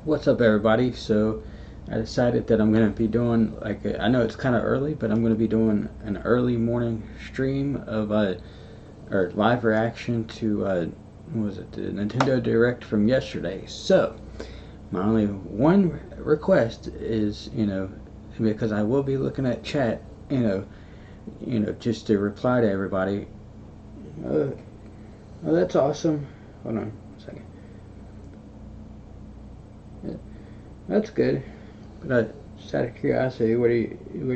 What's up, everybody? So I decided that I'm going to be doing, like, I know it's kind of early, but I'm going to be doing an early morning stream of or live reaction to what was it, the Nintendo Direct from yesterday. So my only one request is, because I will be looking at chat, just to reply to everybody. Oh, that's awesome. Hold on a second. That's good. But just out of curiosity, what are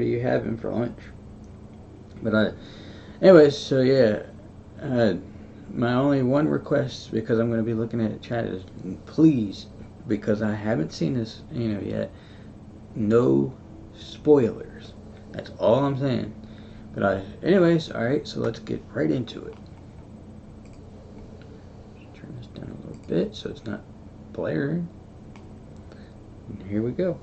you having for lunch? But anyways, so yeah, my only one request, because I'm going to be looking at chat, is please, because I haven't seen this, yet, no spoilers. That's all I'm saying. But anyways, all right. So let's get right into it. Just turn this down a little bit so it's not blaring. And here we go.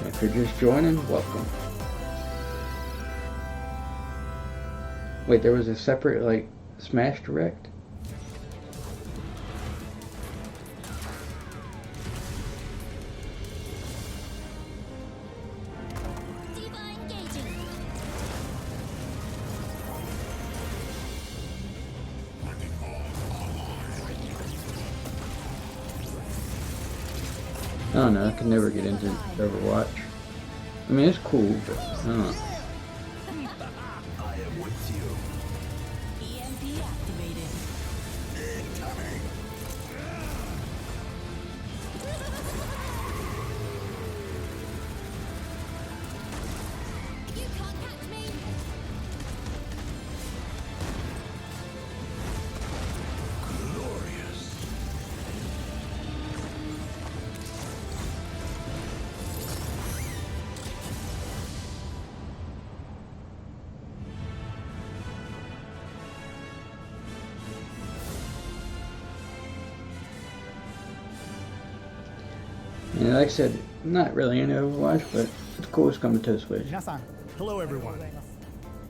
If you're just joining, welcome. Wait, there was a separate, like, Smash Direct? don't know. I could never get into Overwatch. I mean, it's cool, but I don't know. I am with you. EMP activated. Incoming. You can't catch me. Glorious. Yeah, like I said, I'm not really into Overwatch, but it's cool it's coming to the Switch. Hello everyone.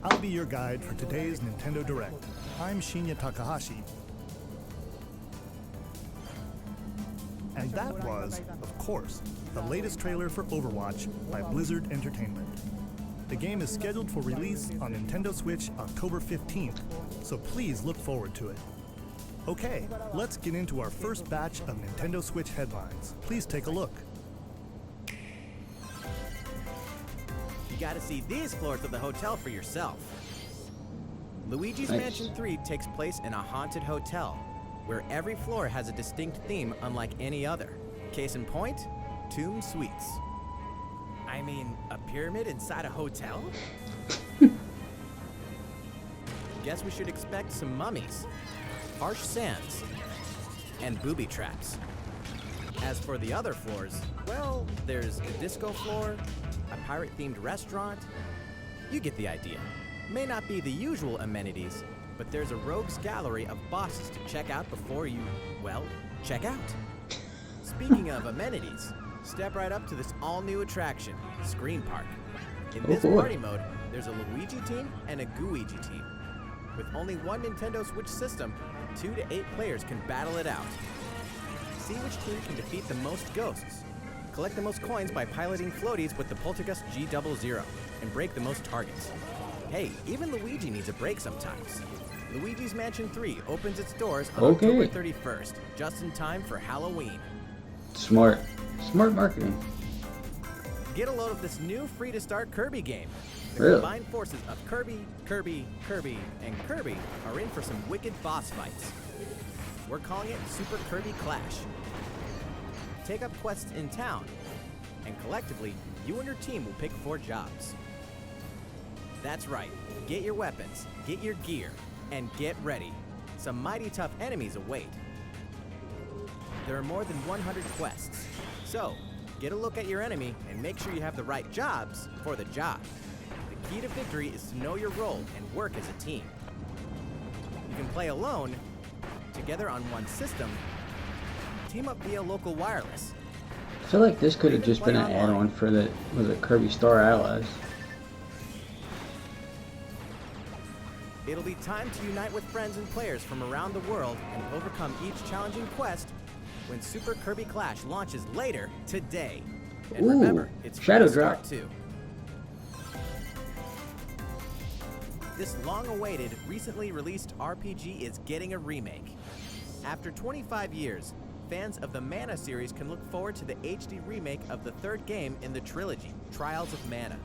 I'll be your guide for today's Nintendo Direct. I'm Shinya Takahashi. And that was, of course, the latest trailer for Overwatch by Blizzard Entertainment. The game is scheduled for release on Nintendo Switch October 15th, so please look forward to it. Okay, let's get into our first batch of Nintendo Switch headlines. Please take a look. You gotta see these floors of the hotel for yourself. Luigi's Nice. Mansion 3 takes place in a haunted hotel, where every floor has a distinct theme unlike any other. Case in point, Tomb Suites. I mean, a pyramid inside a hotel? Guess we should expect some mummies, harsh sands, and booby traps. As for the other floors, well, there's a disco floor, a pirate-themed restaurant. You get the idea. May not be the usual amenities, but there's a rogues gallery of bosses to check out before you, well, check out. Speaking of amenities, step right up to this all-new attraction, Screen Park. In Oh this boy. party mode, there's a Luigi team and a Gooigi team. With only one Nintendo Switch system, 2 to 8 players can battle it out. See which team can defeat the most ghosts. Collect the most coins by piloting floaties with the Poltergust G00 and break the most targets. Hey, even Luigi needs a break sometimes. Luigi's Mansion 3 opens its doors on Okay. October 31st, just in time for Halloween. Smart marketing. Get a load of this new free-to-start Kirby game. The Really? combined forces of Kirby, and Kirby are in for some wicked boss fights. We're calling it Super Kirby Clash. Take up quests in town, and collectively, you and your team will pick 4 jobs. That's right, get your weapons, get your gear, and get ready. Some mighty tough enemies await. There are more than 100 quests, so get a look at your enemy and make sure you have the right jobs for the job. The key to victory is to know your role and work as a team. You can play alone, together on one system, team up via local wireless. I feel like this could have just been an add-on for the Kirby Star Allies. It'll be time to unite with friends and players from around the world and overcome each challenging quest when Super Kirby Clash launches later today. And Ooh, remember, it's Shadow free to start Drop. too. This long-awaited, recently released RPG is getting a remake. After 25 years, fans of the Mana series can look forward to the HD remake of the 3rd game in the trilogy, Trials of Mana.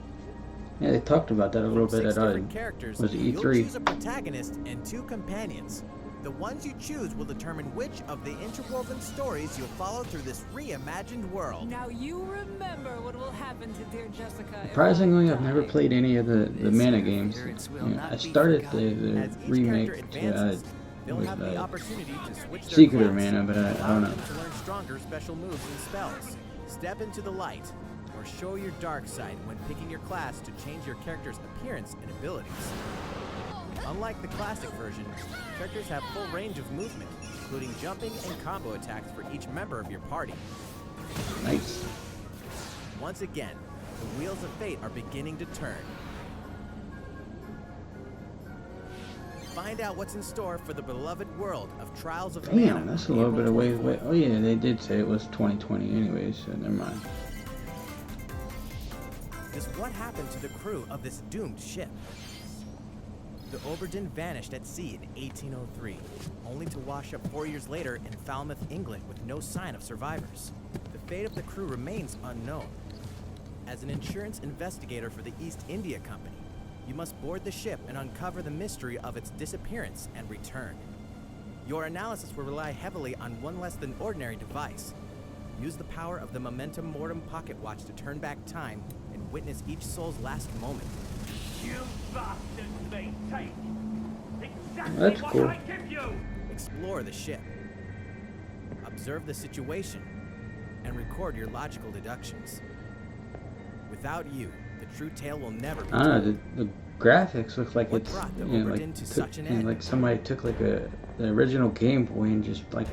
Yeah, they talked about that a little From bit 6 at different characters, was it you'll E3? choose a protagonist and 2 companions. The ones you choose will determine which of the interwoven stories you'll follow through this reimagined world. Now you remember what will happen to dear Jessica. if Surprisingly, I I've never die. played any of the Mana games. Spirits will Yeah, not I be started forgotten. the As each remake character advances, they'll with have the opportunity to switch their Secret of class, Mana, but I allowing don't know. them to learn stronger special moves and spells. Step into the light, or show your dark side when picking your class to change your character's appearance and abilities. Unlike the classic version, characters have full range of movement, including jumping and combo attacks for each member of your party. Nice. Once again, the wheels of fate are beginning to turn. Find out what's in store for the beloved world of Trials of Mana. Damn, that's a little April bit of ways 24th. away. Oh yeah, they did say it was 2020 anyways, so never mind. Just what happened to the crew of this doomed ship? The Oberdin vanished at sea in 1803, only to wash up 4 years later in Falmouth, England with no sign of survivors. The fate of the crew remains unknown. As an insurance investigator for the East India Company, you must board the ship and uncover the mystery of its disappearance and return. Your analysis will rely heavily on one less than ordinary device. Use the power of the Momentum Mortem pocket watch to turn back time and witness each soul's last moment. You bastards may take exactly That's what cool. I give you! Explore the ship. Observe the situation and record your logical deductions. Without you, the true tale will never be I don't told. know. The graphics look like What it's brought the you know, Oberdin like to took, such an you know, end? like somebody took like the original Game Boy and just like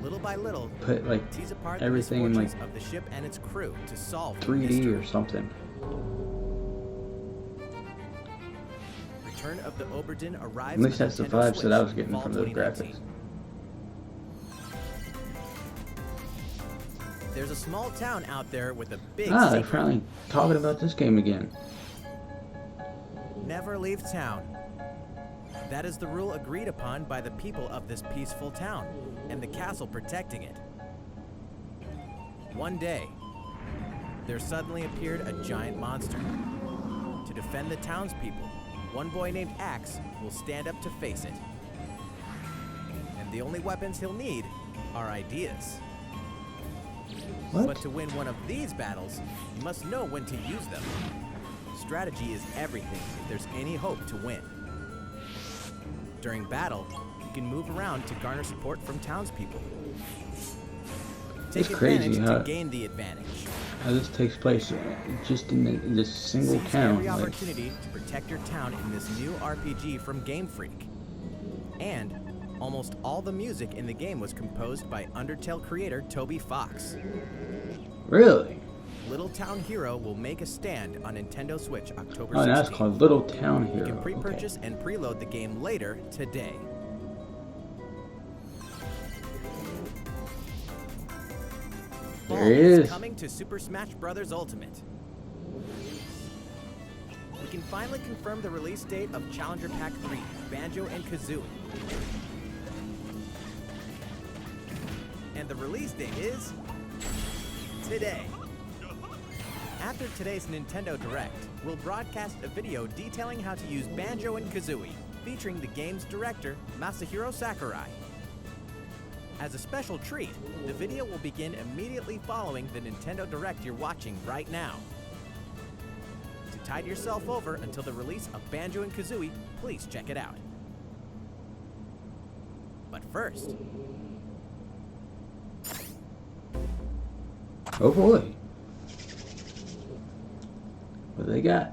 Little by little, put like tease apart everything in the like misfortunes of the ship and its crew to solve the 3D mystery. or something. Return of the Oberdin arrives At least on that's the Nintendo vibes that I Switch was getting fall from the 2019. graphics. There's a small town out there with a big Ah, they're secret. finally talking about this game again. Never leave town. That is the rule agreed upon by the people of this peaceful town, and the castle protecting it. One day, there suddenly appeared a giant monster. To defend the townspeople, one boy named Axe will stand up to face it. And the only weapons he'll need are ideas. What? But to win one of these battles, you must know when to use them. Strategy is everything if there's any hope to win. During battle, you can move around to garner support from townspeople. Take It's crazy advantage how- to gain the advantage. How this takes place just in this single Seize town. every Like, opportunity to protect your town in this new RPG from Game Freak. And almost all the music in the game was composed by Undertale creator Toby Fox. really? Little Town Hero will make a stand on Nintendo Switch October 16th. Oh, that's called Little Town Hero. You can Okay. pre-purchase and preload the game later today. There Fall he is. coming to Super Smash Bros. Ultimate. We can finally confirm the release date of Challenger Pack 3, Banjo and Kazooie. And the release date is today. After today's Nintendo Direct, we'll broadcast a video detailing how to use Banjo and Kazooie, featuring the game's director, Masahiro Sakurai. As a special treat, the video will begin immediately following the Nintendo Direct you're watching right now. To tide yourself over until the release of Banjo and Kazooie, please check it out. But first, Oh boy. What do they got?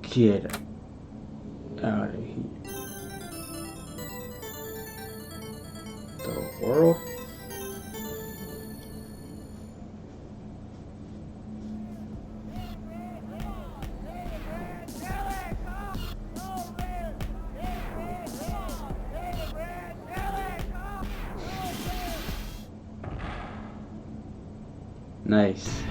Get out of here. The world? Nice.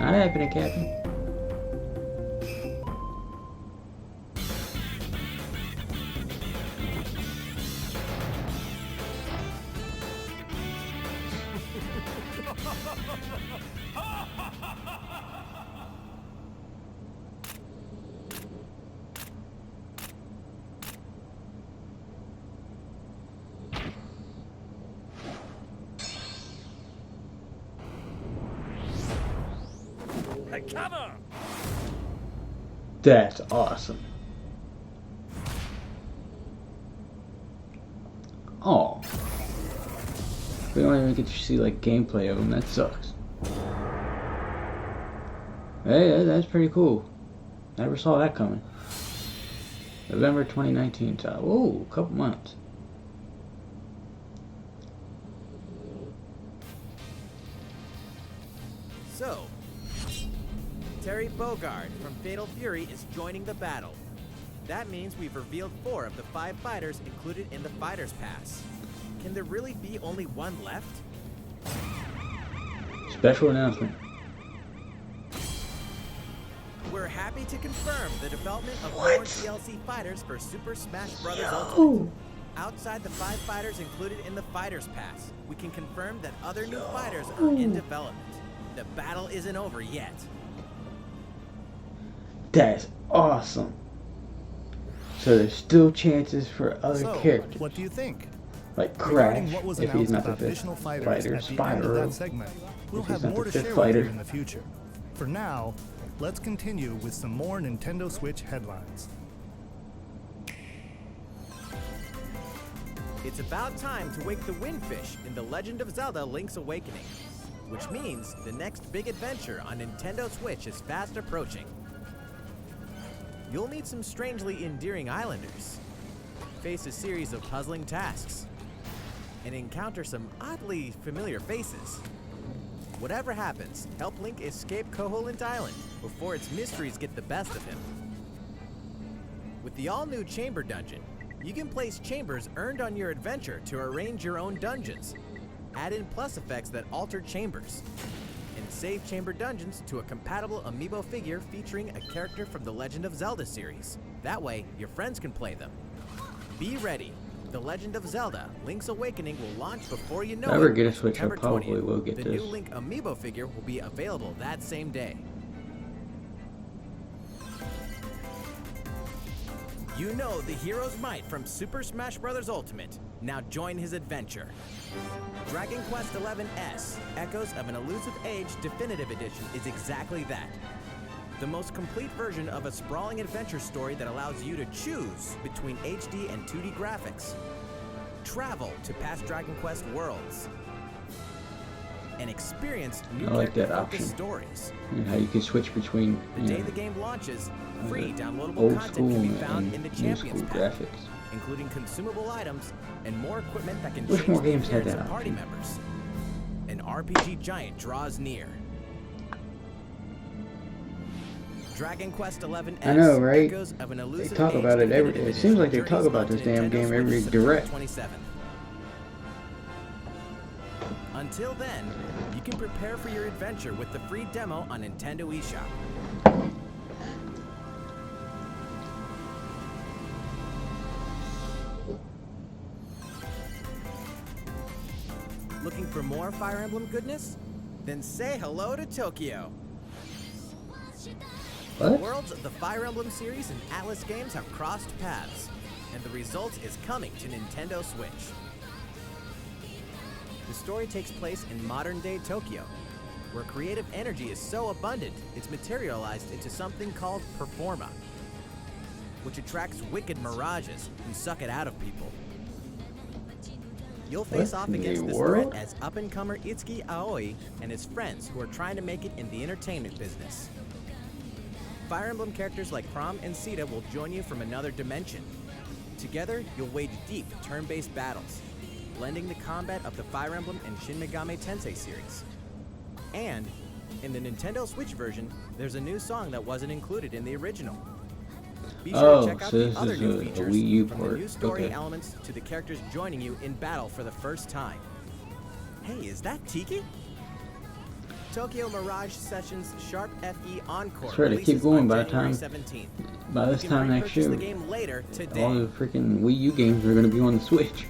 Not happening, Captain. Hey, cover! That's awesome. Oh. We don't even get to see like gameplay of them. That sucks. Hey, that's pretty cool. Never saw that coming. November 2019. So, ooh, a couple months. So, Terry Bogard from Fatal Fury is joining the battle. That means we've revealed 4 of the 5 fighters included in the Fighter's Pass. Can there really be only one left? Special announcement. We're happy to confirm the development of What? more DLC fighters for Super Smash Bros. Yo. Ultimate. Outside the 5 fighters included in the Fighter's Pass, we can confirm that other new fighters are in development. The battle isn't over yet. That's awesome. So there's still chances for other So, characters. what do you think? Like Regarding Crash, what was if he's announced not the about 5th additional fighters fighter, at the end of Spyro. that segment, we'll if he's have not more the to 5th share with fighter. you in the future. For now, let's continue with some more Nintendo Switch headlines. It's about time to wake the Windfish in The Legend of Zelda Link's Awakening, which means the next big adventure on Nintendo Switch is fast approaching. You'll meet some strangely endearing islanders, face a series of puzzling tasks, and encounter some oddly familiar faces. Whatever happens, help Link escape Koholint Island before its mysteries get the best of him. With the all-new Chamber Dungeon, you can place chambers earned on your adventure to arrange your own dungeons, add in plus effects that alter chambers, and save chamber dungeons to a compatible amiibo figure featuring a character from the Legend of Zelda series. That way, your friends can play them. Be ready. The Legend of Zelda Link's Awakening will launch before you know If I ever it. get a Switch, I September probably 20th. will get the this. new Link amiibo figure will be available that same day. You know the hero's might from Super Smash Bros. Ultimate. Now join his adventure. Dragon Quest XI S, Echoes of an Elusive Age Definitive Edition is exactly that. The most complete version of a sprawling adventure story that allows you to choose between HD and 2D graphics. Travel to past Dragon Quest worlds. And experience new I like that character-focused option. stories. And how you can switch between The you day know, the game launches, free downloadable old content school can be and found in the new Champions school Pack, graphics. including consumable items and more equipment that can Wish change more the games had appearance that of party option. members. An RPG giant draws near. Dragon Quest XI S, I know, right? Echoes of an They Elusive talk Age about it every. Definitive It seems like they Edition talk about journeys this damn onto game Nintendo every Switch direct. September 27th. Until then, you can prepare for your adventure with the free demo on Nintendo eShop. Looking for more Fire Emblem goodness? Then say hello to Tokyo. The What? worlds of the Fire Emblem series and Atlas games have crossed paths, and the result is coming to Nintendo Switch. The story takes place in modern-day Tokyo, where creative energy is so abundant it's materialized into something called Performa, which attracts wicked mirages and suck it out of people. You'll face What off in against the this world? threat as up-and-comer Itsuki Aoi and his friends who are trying to make it in the entertainment business. Fire Emblem characters like Chrom and Sita will join you from another dimension. Together, you'll wage deep, turn-based battles, blending the combat of the Fire Emblem and Shin Megami Tensei series. And, in the Nintendo Switch version, there's a new song that wasn't included in the original. Be sure Oh, to check out so the this other is new a features, Wii U from the port. new story Okay. elements to the characters joining you in battle for the first time. Hey, is that Tiki? Tokyo Mirage Sessions Sharp FE Encore Swear, they keep releases going on by the January time- 17th. By this You can time next repurchase year, the game later today. all the freaking Wii U games are gonna be on the Switch.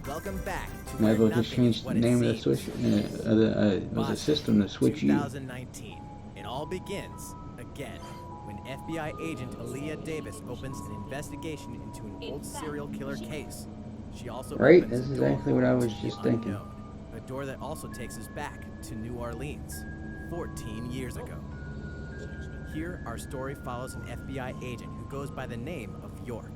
Welcome back to Might as where well just nothing is change the what it name of the seems. Switch, the Boston, system to Switch U. 2019. It all begins again when FBI agent Aaliyah Davis opens an investigation into an old serial killer case. She also Right? opens That's a door exactly what I was to the just thinking. unknown, a door that also takes us back to New Orleans, 14 years ago. Here, our story follows an FBI agent who goes by the name of York.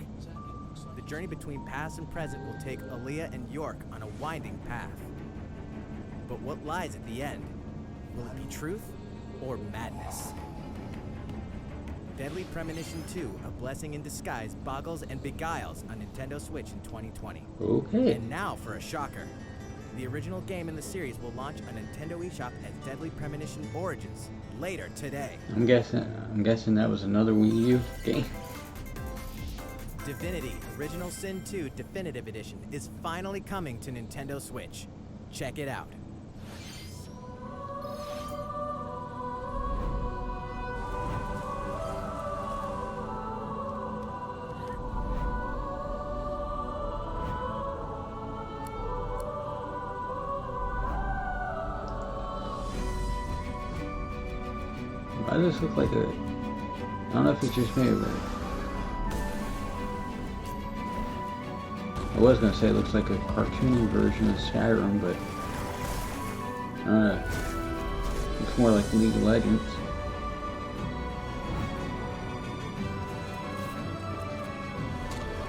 The journey between past and present will take Aaliyah and York on a winding path. But what lies at the end? Will it be truth or madness? Deadly Premonition 2, A Blessing in Disguise, boggles and beguiles on Nintendo Switch in 2020. Okay. And now for a shocker. The original game in the series will launch on Nintendo eShop as Deadly Premonition Origins later today. I'm guessing that was another Wii U game. Divinity Original Sin 2 Definitive Edition is finally coming to Nintendo Switch. Check it out. Why does this look like a... I don't know if it's just me, but... I was gonna say it looks like a cartoony version of Skyrim, but... I don't know. It's more like League of Legends.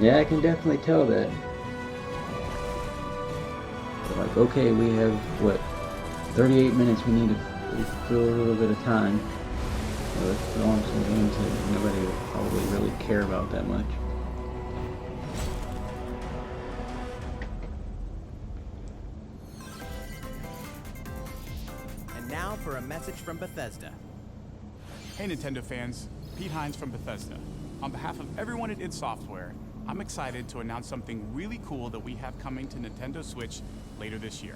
Yeah, I can definitely tell that. But like, okay, we have, what, 38 minutes we need to fill a little bit of time. So let's put on some games that nobody will probably really care about that much. And now for a message from Bethesda. Hey Nintendo fans, Pete Hines from Bethesda. On behalf of everyone at id Software, I'm excited to announce something really cool that we have coming to Nintendo Switch later this year.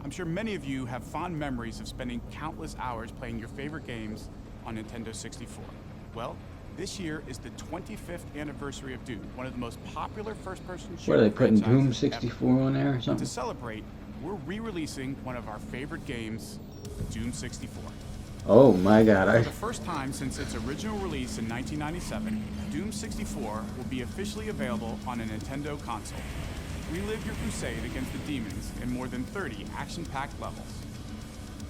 I'm sure many of you have fond memories of spending countless hours playing your favorite games on Nintendo 64. Well, this year is the 25th anniversary of Doom, one of the most popular first-person shooter What, are they putting Doom franchises 64 ever. on there or And to something? celebrate, we're re-releasing one of our favorite games, Doom 64. Oh my god, For the first time since its original release in 1997, Doom 64 will be officially available on a Nintendo console. Relive your crusade against the demons in more than 30 action-packed levels.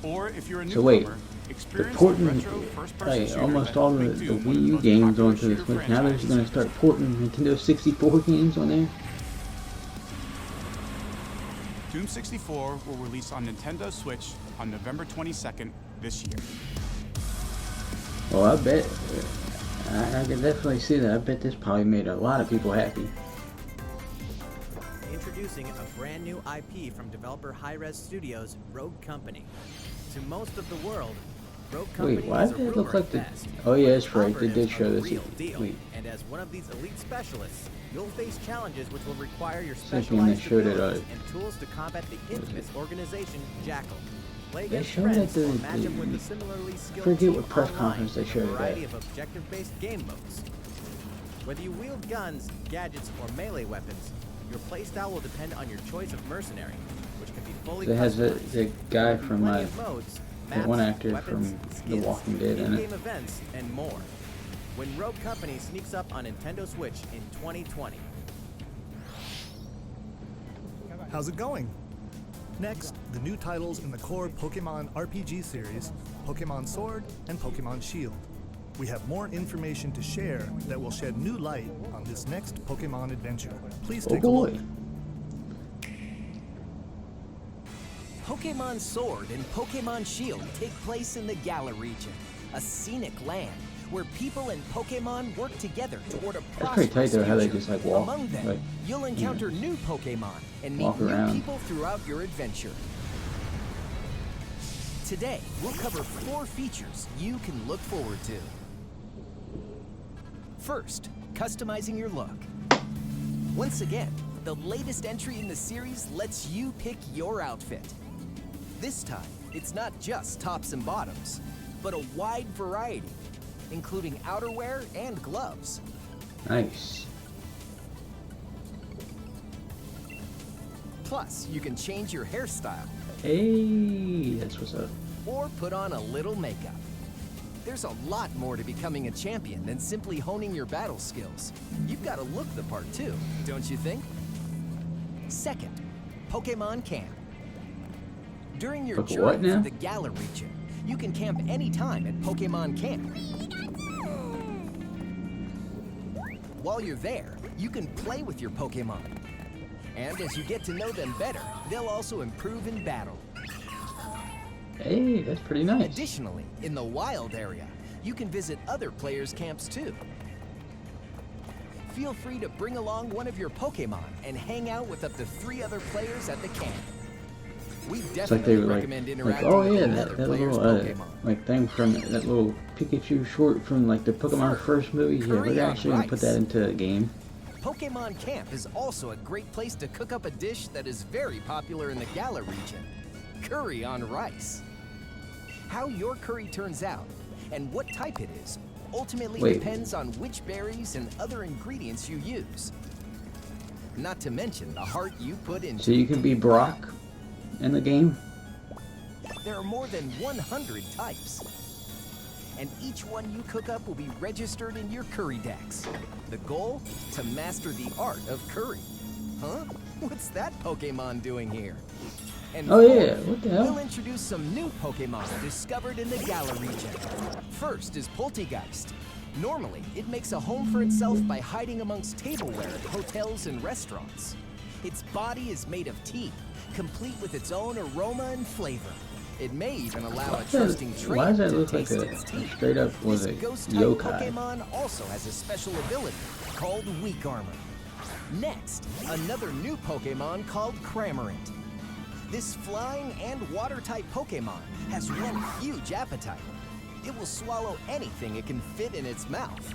Or if you're a So wait, newcomer, they're experience porting the retro first-person like shooter almost that all helped the make Doom one Wii of the U most games popular onto the shooter Switch. Now they're franchises going to start porting Nintendo 64 games on there. Doom 64 will release on Nintendo Switch on November 22nd this year. Well, I bet I can definitely see that. I bet this probably made a lot of people happy. Introducing a brand new IP from developer Hi-Rez Studios, Rogue Company. To most of the world, Rogue Company Wait, why is did a it look rumor like the? at best, Oh yeah, that's but right. They did operatives show are the this. real deal. Wait, And as one of these elite specialists, you'll face challenges which will require your Especially when they specialized showed it, abilities and tools to combat the infamous organization Jackal. Play They against showed it at friends or the- match up with the similarly skilled forget team what press online conference they in a showed it at. variety of objective-based game modes. Whether you wield guns, gadgets, or melee weapons, your playstyle will depend on your choice of mercenary, which can be fully it has customized. the guy With from plenty of modes, the one maps, actor weapons, from The skins, Walking Dead in in-game it. events, and more. When Rogue Company sneaks up on Nintendo Switch in 2020. How's it going? Next, the new titles in the core Pokemon RPG series, Pokemon Sword and Pokemon Shield. We have more information to share that will shed new light on this next Pokemon adventure. Please Oh take a look. boy. Pokemon Sword and Pokemon Shield take place in the Galar region, a scenic land where people and Pokemon work together toward a That's pretty tight prosperous though, how they future. just like walk, Among them, like, you'll encounter new Pokemon and meet walk new around. people throughout your adventure. Today, we'll cover 4 features you can look forward to. First, customizing your look. Once again, the latest entry in the series lets you pick your outfit. This time, it's not just tops and bottoms, but a wide variety, including outerwear and gloves. Nice. Plus, you can change your hairstyle Hey, that's what's up. or put on a little makeup. There's a lot more to becoming a champion than simply honing your battle skills. You've got to look the part too, don't you think? Second, Pokemon Camp. During your Poke what journey now? through the Galar region, you can camp anytime at Pokemon Camp. While you're there, you can play with your Pokemon. And as you get to know them better, they'll also improve in battle. Hey, that's pretty nice. Additionally, in the wild area, You can visit other players' camps too. Feel free to bring along one of your Pokemon and hang out with up to 3 other players at the camp. We It's like they definitely were recommend like interacting oh with yeah, another that player's little Pokemon. like thing from that little Pikachu short from like the Pokemon first movie. Yeah, Curry we're on actually gonna put that rice. into a game. Pokemon Camp is also a great place to cook up a dish that is very popular in the Galar region, curry on rice. How your curry turns out and what type it is ultimately Wait. depends on which berries and other ingredients you use. Not to mention the heart you put into So you can be Brock in the game. There are more than 100 types. And each one you cook up will be registered in your curry decks. The goal? To master the art of curry. Huh? What's that Pokemon doing here? And Oh yeah, fourth, what the hell? we'll introduce some new Pokemon discovered in the Galar region. First is Poltegeist. Normally, it makes a home for itself by hiding amongst tableware at hotels and restaurants. Its body is made of tea, complete with its own aroma and flavor. It may even allow a trusting Why does trainer that to look like taste a its tea. straight up was This a ghost-type yokai? Pokemon also has a special ability called Weak Armor. Next, another new Pokemon called Cramorant. This flying and water-type Pokemon has one huge appetite. It will swallow anything it can fit in its mouth.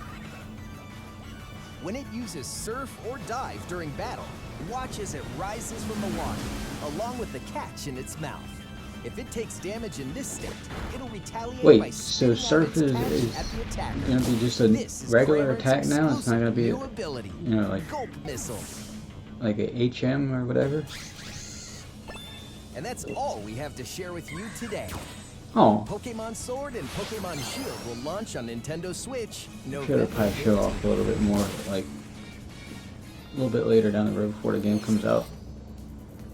When it uses Surf or Dive during battle, watch as it rises from the water, along with the catch in its mouth. If it takes damage in this state, it'll retaliate by Wait, spitting so out Surf its is catch at the attacker. gonna be just a This is regular Cramorant's attack now? It's not gonna be exclusive new ability, you know, like Gulp Missile. like a HM or whatever. And that's all we have to share with you today. Oh, Pokemon Sword and Pokemon Shield will launch on Nintendo Switch should have November probably show 15th. off a little bit more, like a little bit later down the road before the game comes out.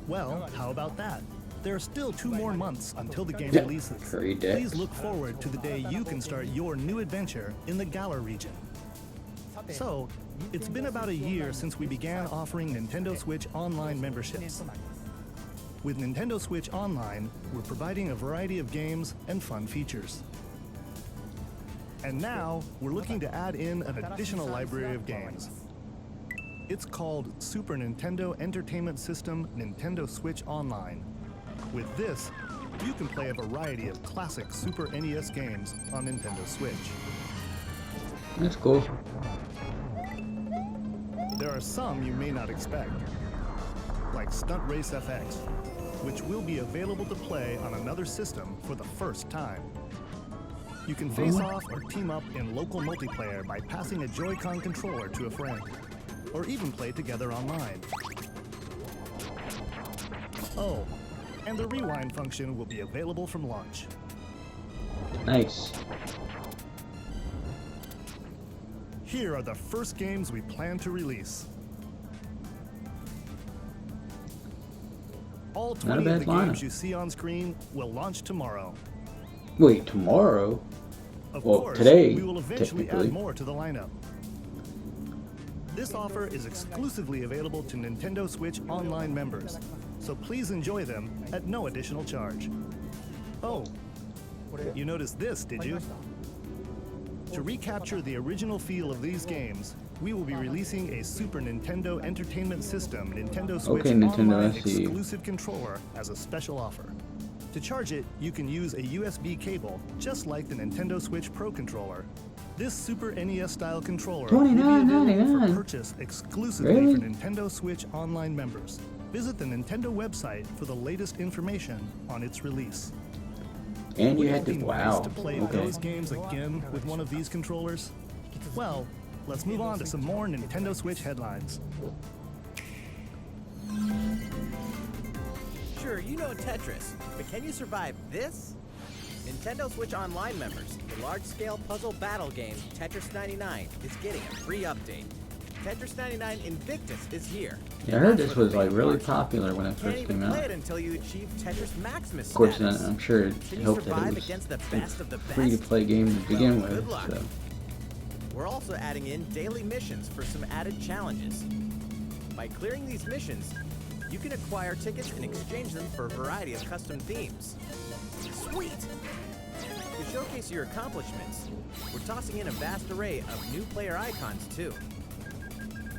Well, how about that? There are still 2 more months until the game Yeah, releases. curry decks. Please look forward to the day you can start your new adventure in the Galar region. So, it's been about a year since we began offering Nintendo Switch Online memberships. With Nintendo Switch Online, we're providing a variety of games and fun features. And now, we're looking to add in an additional library of games. It's called Super Nintendo Entertainment System Nintendo Switch Online. With this, you can play a variety of classic Super NES games on Nintendo Switch. That's cool. There are some you may not expect, like Stunt Race FX, which will be available to play on another system for the first time. You can face off or team up in local multiplayer by passing a Joy-Con controller to a friend, or even play together online. Oh, and the rewind function will be available from launch. Nice. Here are the first games we plan to release. All Not a 20 of bad the lineup. games you see on screen will launch tomorrow. Wait, tomorrow? Of Well, course, today, we will eventually technically. add more to the lineup. This offer is exclusively available to Nintendo Switch Online members, so please enjoy them at no additional charge. Oh, you noticed this, did you? To recapture the original feel of these games, we will be releasing a Super Nintendo Entertainment System Nintendo Switch Okay, Nintendo, Online I see. exclusive controller as a special offer. To charge it, you can use a USB cable, just like the Nintendo Switch Pro controller. This Super NES-style controller will be available for $29.99. purchase exclusively Really? for Nintendo Switch Online members. Visit the Nintendo website for the latest information on its release. And you Wouldn't had it to, be wow. nice to play Okay. those games again with one of these controllers? Well, let's move on to some more Nintendo Switch headlines. Sure, you know Tetris, but can you survive this? Nintendo Switch Online members, the large-scale puzzle battle game Tetris 99 is getting a free update. Tetris 99 Invictus is here. Yeah, I heard That's this what was the like big really part. popular when it You can't first even came play out. it until you achieve Tetris Maximus Of course, status. I'm sure it Can you helped that survive it was against the best of the best? free to play game to begin Well, with. good luck. So. We're also adding in daily missions for some added challenges. By clearing these missions, you can acquire tickets and exchange them for a variety of custom themes. Sweet! To showcase your accomplishments, we're tossing in a vast array of new player icons too.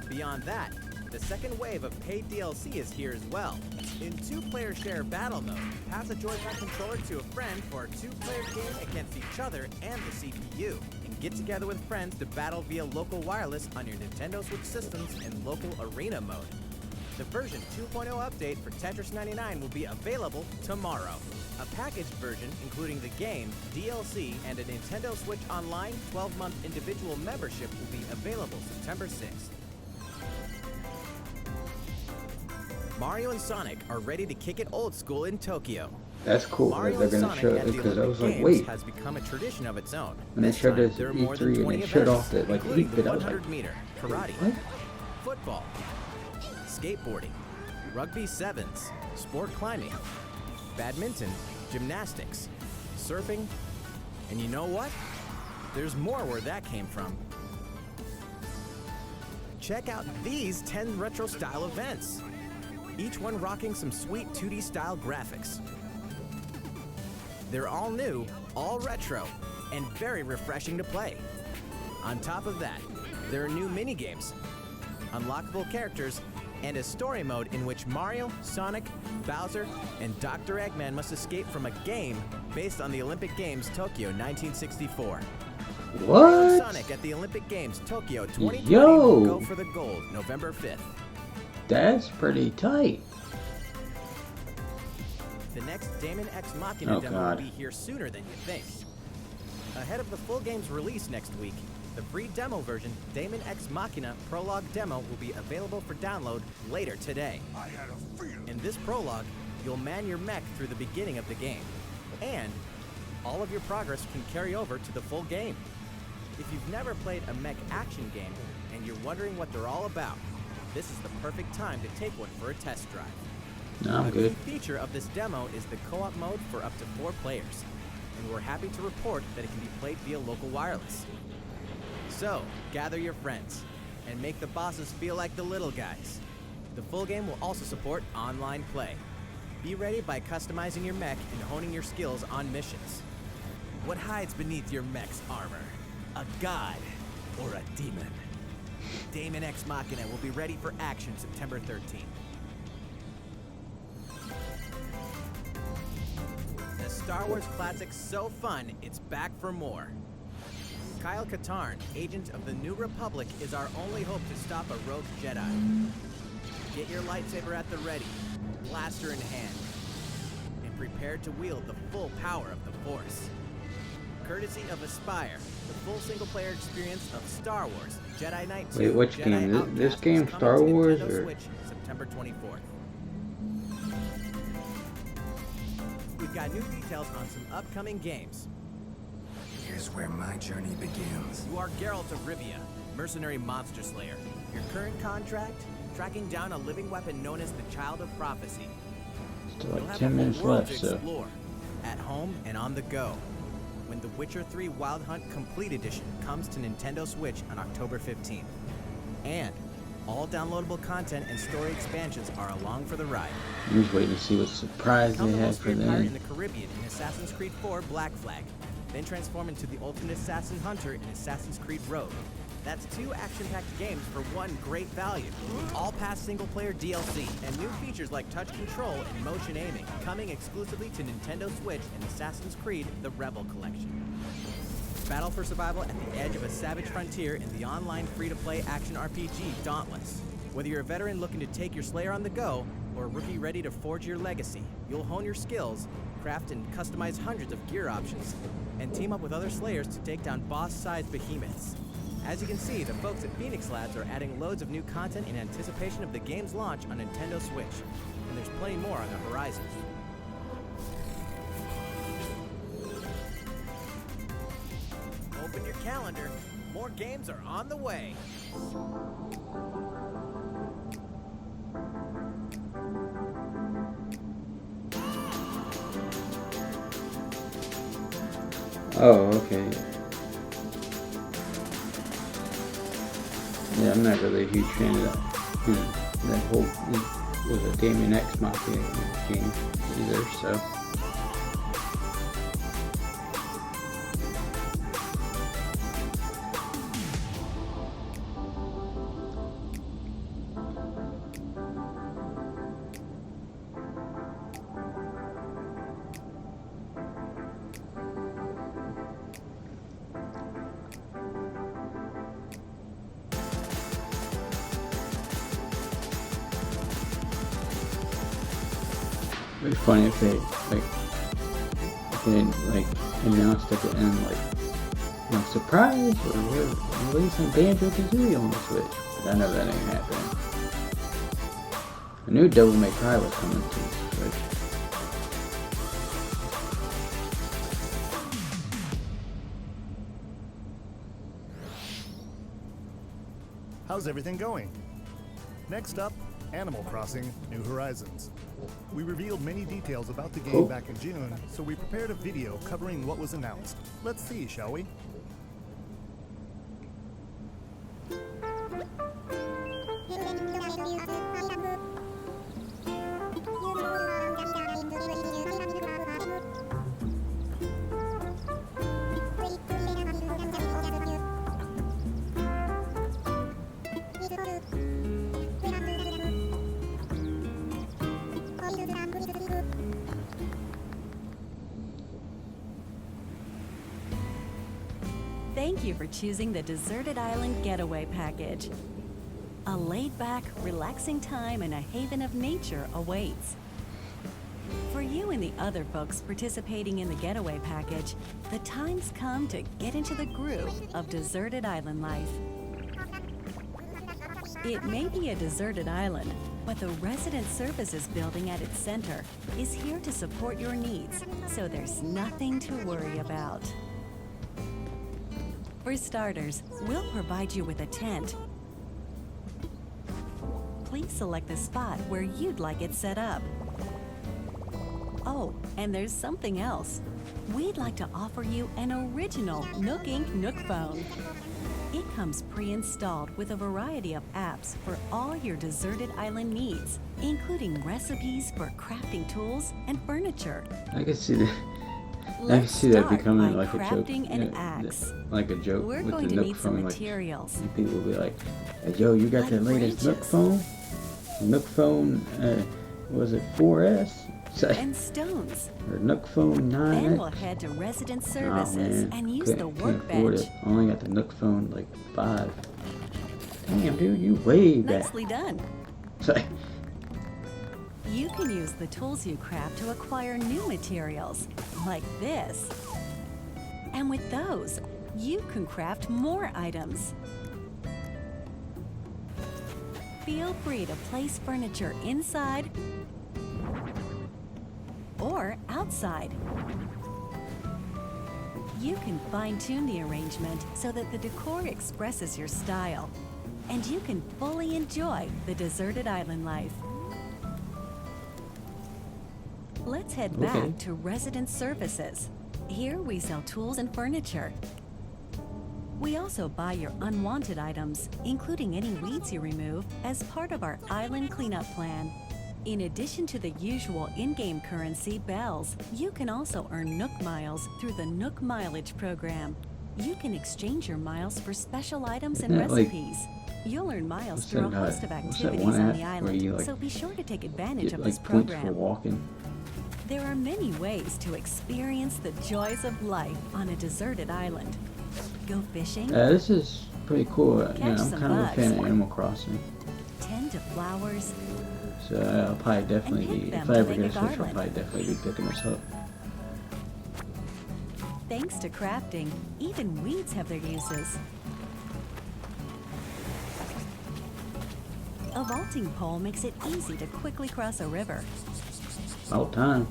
Beyond that, the second wave of paid DLC is here as well. In 2-player share battle mode, pass a Joy-Con controller to a friend for a 2-player game against each other and the CPU. And get together with friends to battle via local wireless on your Nintendo Switch systems in local arena mode. The version 2.0 update for Tetris 99 will be available tomorrow. A packaged version including the game, DLC, and a Nintendo Switch Online 12-month individual membership will be available September 6th. Mario and Sonic are ready to kick it old school in Tokyo. That's cool. Mario They're and gonna Sonic show at it the because I was Olympic like, Games wait. has become a tradition of its own. When they This showed time, this there are at more than E3 and 20 they showed events, off that like including 8 the bit, I was like, 100-meter, karate, what? football, skateboarding, rugby sevens, sport climbing, badminton, gymnastics, surfing, and you know what? There's more where that came from. Check out these 10 retro-style events, each one rocking some sweet 2D-style graphics. They're all new, all retro, and very refreshing to play. On top of that, there are new mini-games, unlockable characters, and a story mode in which Mario, Sonic, Bowser, and Dr. Eggman must escape from a game based on the Olympic Games Tokyo 1964. Mario and What? Sonic at the Olympic Games Tokyo 2020 Yo! will go for the gold November 5th. That's pretty tight. The next Daemon X Machina Oh, demo God. will be here sooner than you think. Ahead of the full game's release next week, the free demo version, Daemon X Machina Prologue Demo, will be available for download later today. I had a feeling. In this prologue, you'll man your mech through the beginning of the game, and all of your progress can carry over to the full game. If you've never played a mech action game and you're wondering what they're all about, this is the perfect time to take one for a test drive. No, I'm A good. key feature of this demo is the co-op mode for up to 4 players, and we're happy to report that it can be played via local wireless. So, gather your friends, and make the bosses feel like the little guys. The full game will also support online play. Be ready by customizing your mech and honing your skills on missions. What hides beneath your mech's armor? A god or a demon? Daemon X Machina will be ready for action September 13th. The Star Wars classic so fun, it's back for more. Kyle Katarn, agent of the New Republic, is our only hope to stop a rogue Jedi. Get your lightsaber at the ready, blaster in hand, and prepare to wield the full power of the Force. Courtesy of Aspire, the full single-player experience of Star Wars Jedi Knight 2. Wait, which Jedi game? Outcast This is game coming Star to Wars, Nintendo or- Switch September 24th. We've got new details on some upcoming games. Here's where my journey begins. You are Geralt of Rivia, mercenary monster slayer. Your current contract? Tracking down a living weapon known as the Child of Prophecy. Still You'll like have 10 a whole minutes world left, to so. explore, at home and on the go. When The Witcher 3 Wild Hunt Complete Edition comes to Nintendo Switch on October 15th. And all downloadable content and story expansions are along for the ride. I'm just waiting to see what surprise Become they the have most for great pirate in them. the Caribbean in Assassin's Creed 4 Black Flag. Then transform into the ultimate assassin hunter in Assassin's Creed Rogue. That's 2 action-packed games for one great value. All past single-player DLC and new features like touch control and motion aiming, coming exclusively to Nintendo Switch and Assassin's Creed The Rebel Collection. Battle for survival at the edge of a savage frontier in the online free-to-play action RPG Dauntless. Whether you're a veteran looking to take your Slayer on the go, or a rookie ready to forge your legacy, you'll hone your skills, craft and customize hundreds of gear options, and team up with other Slayers to take down boss-sized behemoths. As you can see, the folks at Phoenix Labs are adding loads of new content in anticipation of the game's launch on Nintendo Switch, and there's plenty more on the horizon. Open your calendar, more games are on the way. Oh, okay. Yeah, I'm not really a huge fan of that whole was a Daemon X Machina game either, so. It'd be funny if they announced at the end surprise, we're releasing Banjo-Kazooie on the Switch. But I know that ain't happening. I knew Devil May Cry was coming to the Switch. How's everything going? Next up, Animal Crossing: New Horizons. We revealed many details about the game back in June, so we prepared a video covering what was announced. Let's see, shall we? Thank you for choosing the Deserted Island Getaway Package. A laid-back, relaxing time and a haven of nature awaits. For you and the other folks participating in the Getaway Package, the time's come to get into the groove of deserted island life. It may be a deserted island, but the Resident Services building at its center is here to support your needs, so there's nothing to worry about. For starters, we'll provide you with a tent. Please select the spot where you'd like it set up. Oh, and there's something else. We'd like to offer you an original Nook Inc. Nook phone. It comes pre-installed with a variety of apps for all your deserted island needs, including recipes for crafting tools and furniture. I can see that. I can Let's see that start becoming by like a joke. crafting an axe. Like a joke We're with going the to Nook need some phone. materials. And people will be like, hey, yo, you got Like the latest Nook branches. phone? Nook phone, was it 4S? And stones. Or Nook phone 9X? Then we'll head to Resident Services Oh, man. and use Can't the afford workbench. it. I only got the Nook phone like 5. Damn, dude, you way back. Nicely done. You can use the tools you craft to acquire new materials, like this. And with those, you can craft more items. Feel free to place furniture inside or outside. You can fine-tune the arrangement so that the decor expresses your style, and you can fully enjoy the deserted island life. Let's head back to Resident Services. Here we sell tools and furniture. We also buy your unwanted items, including any weeds you remove, as part of our island cleanup plan. In addition to the usual in-game currency, bells, you can also earn Nook Miles through the Nook Mileage program. You can exchange your miles for special items and Isn't that like- recipes. You'll earn miles what's through a that, host of what's that activities one on app the where island, you, like, so be sure to take advantage Get of like this points for program. walking. There are many ways to experience the joys of life on a deserted island. Go fishing, This is pretty cool. Catch I'm some kind of a fan bugs. of Animal Crossing. tend to flowers, So I'll probably definitely pick be, them if I to ever make get a a Switch, I'll garland. probably definitely be picking this up. Thanks to crafting, even weeds have their uses. A vaulting pole makes it easy to quickly cross a river. About time.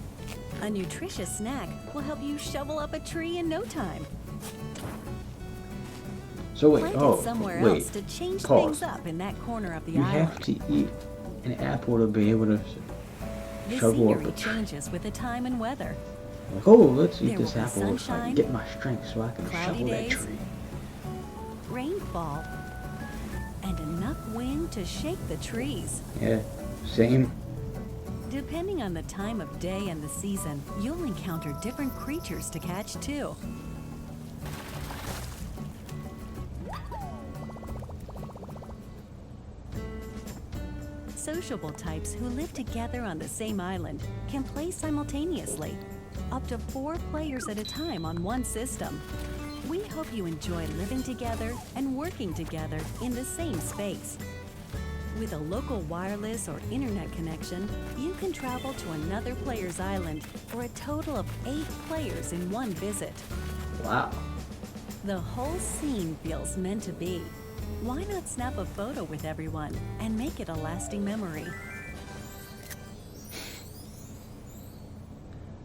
A nutritious snack will help you shovel up a tree in no time. So wait, Plant it somewhere wait. else to change Pause. things up in that corner of the You island. have to eat an apple to be able to The shovel up scenery a tree. changes with the time and weather. Like, oh, let's eat There this will be apple so I sunshine, can get my strength so I can cloudy shovel that days, tree. rainfall, and enough wind to shake the trees. Yeah, same. Depending on the time of day and the season, you'll encounter different creatures to catch too. Sociable types who live together on the same island can play simultaneously, up to 4 players at a time on one system. We hope you enjoy living together and working together in the same space. With a local wireless or internet connection, you can travel to another player's island for a total of 8 players in one visit. Wow. The whole scene feels meant to be. Why not snap a photo with everyone and make it a lasting memory?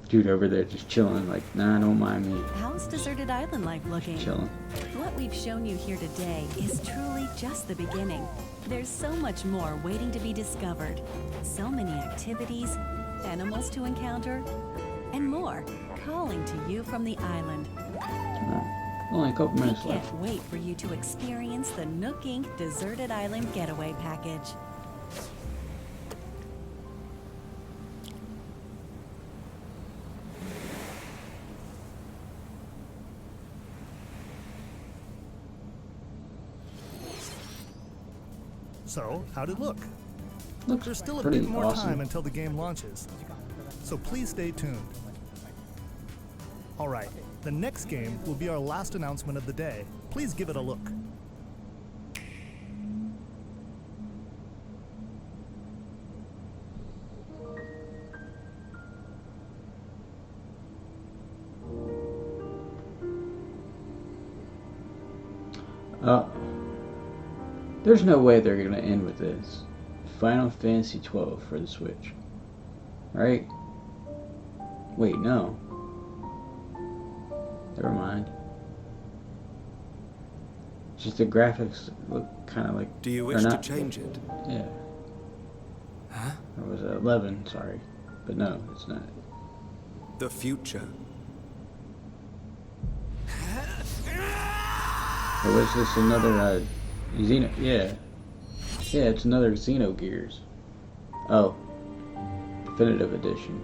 Dude over there just chilling, like, nah, don't mind me. How's Deserted Island life looking? Chilling. What we've shown you here today is truly just the beginning. There's so much more waiting to be discovered. So many activities, animals to encounter, and more calling to you from the island. Only a couple We minutes can't left. wait for you to experience the Nook Inc. Deserted Island Getaway Package. So, how'd it look? Looks There's still a pretty bit more awesome. time until the game launches, so please stay tuned. Alright, the next game will be our last announcement of the day. Please give it a look. There's no way they're gonna end with this. Final Fantasy 12 for the Switch. Right? Wait, no. Never mind. Just the graphics look kind of like. Do you or wish to not- change it? Yeah. Huh? Or was it 11? Sorry, but no, it's not. The future. Or was this another Xeno? Yeah, yeah, it's another Xenogears. Oh, Definitive Edition.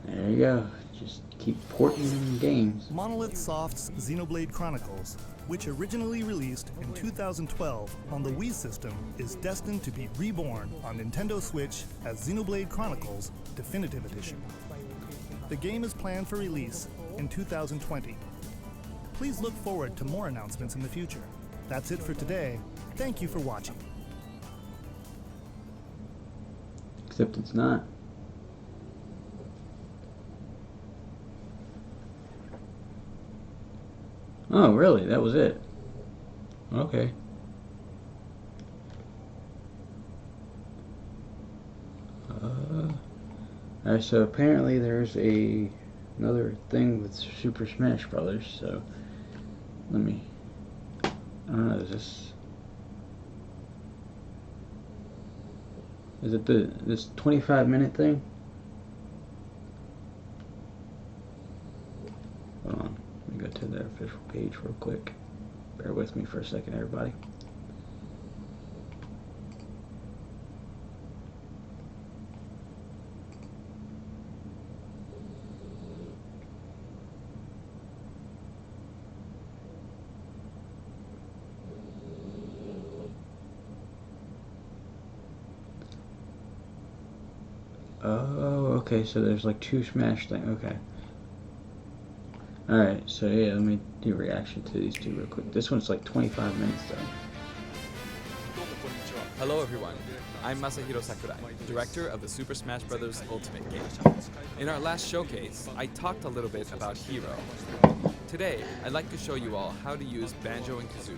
There you go. Just keep porting in games. Monolith Soft's Xenoblade Chronicles, which originally released in 2012 on the Wii system, is destined to be reborn on Nintendo Switch as Xenoblade Chronicles Definitive Edition. The game is planned for release in 2020. Please look forward to more announcements in the future. That's it for today. Thank you for watching. Except it's not. Oh, really? That was it? Okay. Alright, so apparently there's another thing with Super Smash Brothers, so let me, I don't know, is it this 25-minute thing? Hold on, let me go to the official page real quick. Bear with me for a second, everybody. Oh, okay, so there's like two Smash things, okay. Alright, so yeah, let me do a reaction to these two real quick. This one's like 25 minutes though. Hello everyone, I'm Masahiro Sakurai, director of the Super Smash Bros. Ultimate game. In our last showcase, I talked a little bit about Hero. Today, I'd like to show you all how to use Banjo and Kazooie.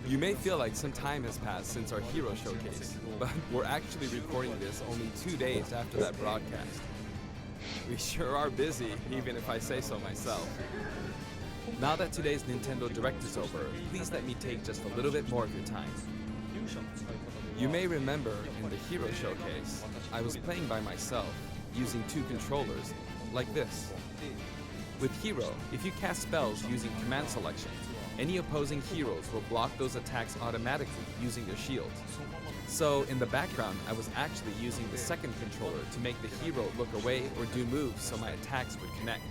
You may feel like some time has passed since our Hero showcase, but we're actually recording this only 2 days after that broadcast. We sure are busy, even if I say so myself. Now that today's Nintendo Direct is over, please let me take just a little bit more of your time. You may remember in the Hero showcase, I was playing by myself, using 2 controllers, like this. With Hero, if you cast spells using command selection, any opposing heroes will block those attacks automatically using their shields. So in the background, I was actually using the second controller to make the hero look away or do moves so my attacks would connect.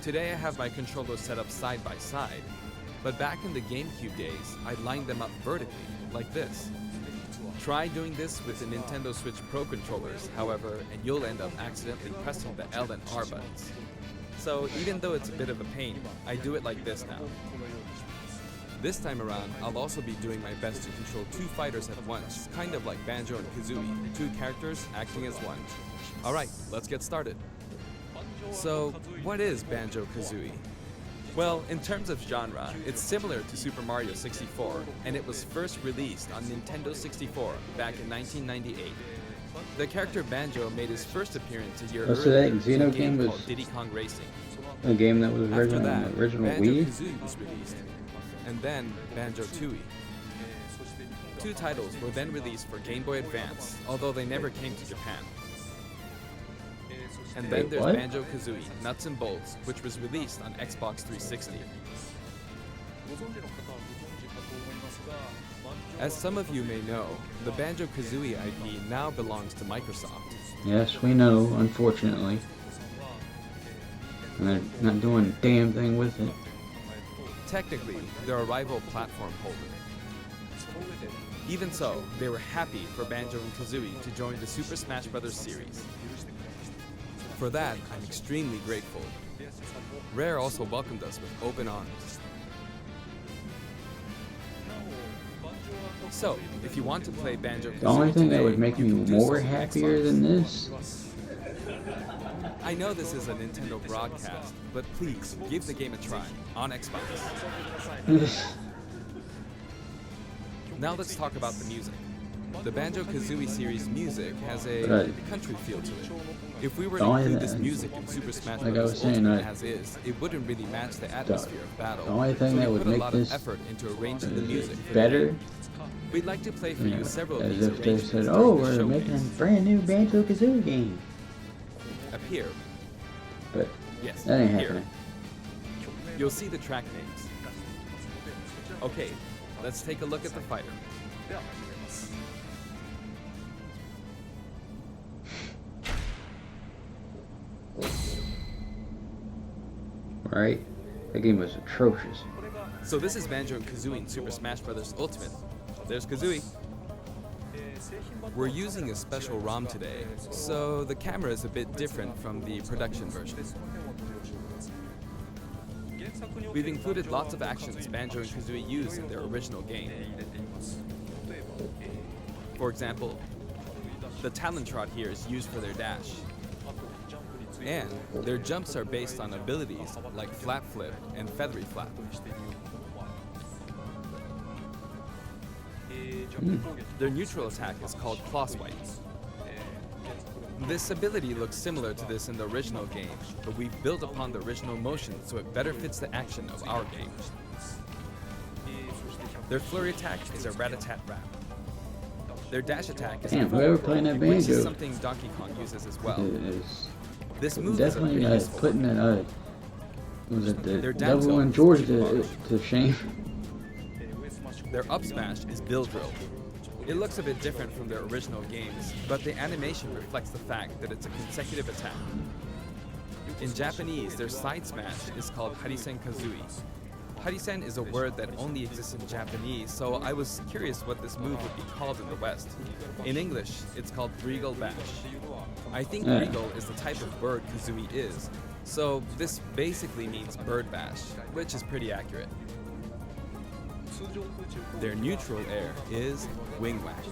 Today I have my controllers set up side by side, but back in the GameCube days, I lined them up vertically, like this. Try doing this with the Nintendo Switch Pro controllers, however, and you'll end up accidentally pressing the L and R buttons. So even though it's a bit of a pain, I do it like this now. This time around, I'll also be doing my best to control two fighters at once, kind of like Banjo and Kazooie, two characters acting as one. Alright, let's get started. So, what is Banjo-Kazooie? Well, in terms of genre, it's similar to Super Mario 64, and it was first released on Nintendo 64 back in 1998. The character Banjo made his first appearance a year Oh, so earlier that in a Xeno game game was called Diddy Kong Racing. a game that was After original, that, original Wii. Banjo-Kazooie was released, and then Banjo-Tooie. Two titles were then released for Game Boy Advance, although they never came to Japan. And then Wait, there's what? Banjo-Kazooie Nuts and Bolts, which was released on Xbox 360. As some of you may know, the Banjo-Kazooie IP now belongs to Microsoft. Yes, we know, unfortunately. And they're not doing a damn thing with it. Technically, they're a rival platform holder. Even so, they were happy for Banjo and Kazooie to join the Super Smash Bros. Series. For that, I'm extremely grateful. Rare also welcomed us with open arms. So, if you want to play Banjo-Kazooie The only thing that today, would make me you can do more so on happier Xbox. than this I know this is a Nintendo broadcast, but please give the game a try on Xbox. Now let's talk about the music. The Banjo-Kazooie series music has a Right. country feel to it. If we were The to only include this thing- music in Super Smash like I Bros. was saying, Ultimate right. as is, it wouldn't really match the atmosphere of battle. the only thing so that we would put a make lot this of effort into arranging the music for the better, game. We'd like to play for you know, you several of as these if they arrangements said, during "Oh, the we're showcase. making a brand new Banjo-Kazooie game," Up here, but yes, that ain't here. happening. You'll see the track names. Okay, let's take a look at the fighter. Right? That game was atrocious. So this is Banjo and Kazooie in Super Smash Bros. Ultimate. There's Kazooie. We're using a special ROM today, so the camera is a bit different from the production version. We've included lots of actions Banjo and Kazooie use in their original game. For example, the Talon Trot here is used for their dash. And their jumps are based on abilities like Flap Flip and Feathery Flap. Their neutral attack is called Claw Swipe. This ability looks similar to this in the original game, but we've built upon the original motion so it better fits the action of our game. Their flurry attack is a rat-a-tat-rat. Their dash attack is Damn, a whoever playing that which is Banjo something Donkey Kong uses as well. is This move is a definitely pretty useful putting one. it, was it the Their down Devil tilt and is George pretty to shame? Their up smash is Bill Drill. It looks a bit different from their original games, but the animation reflects the fact that it's a consecutive attack. In Japanese, their side smash is called Harisen Kazooie. Harisen is a word that only exists in Japanese, so I was curious what this move would be called in the West. In English, it's called Regal Bash. I think Yeah. Regal is the type of bird Kazooie is, so this basically means bird bash, which is pretty accurate. Their neutral air is Wing Whack.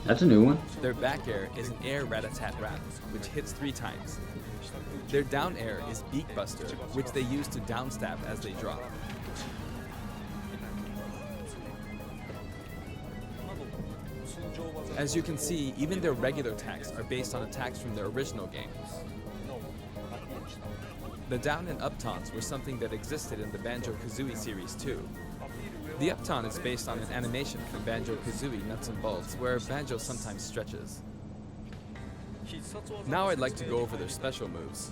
That's a new one. Their back air is an air rat-a-tat-rat, which hits 3 times. Their down air is Beak Buster, which they use to downstab as they drop. As you can see, even their regular attacks are based on attacks from their original game. The down and up taunts were something that existed in the Banjo-Kazooie series too. The up taunt is based on an animation from Banjo-Kazooie Nuts and Bolts, where Banjo sometimes stretches. Now I'd like to go over their special moves.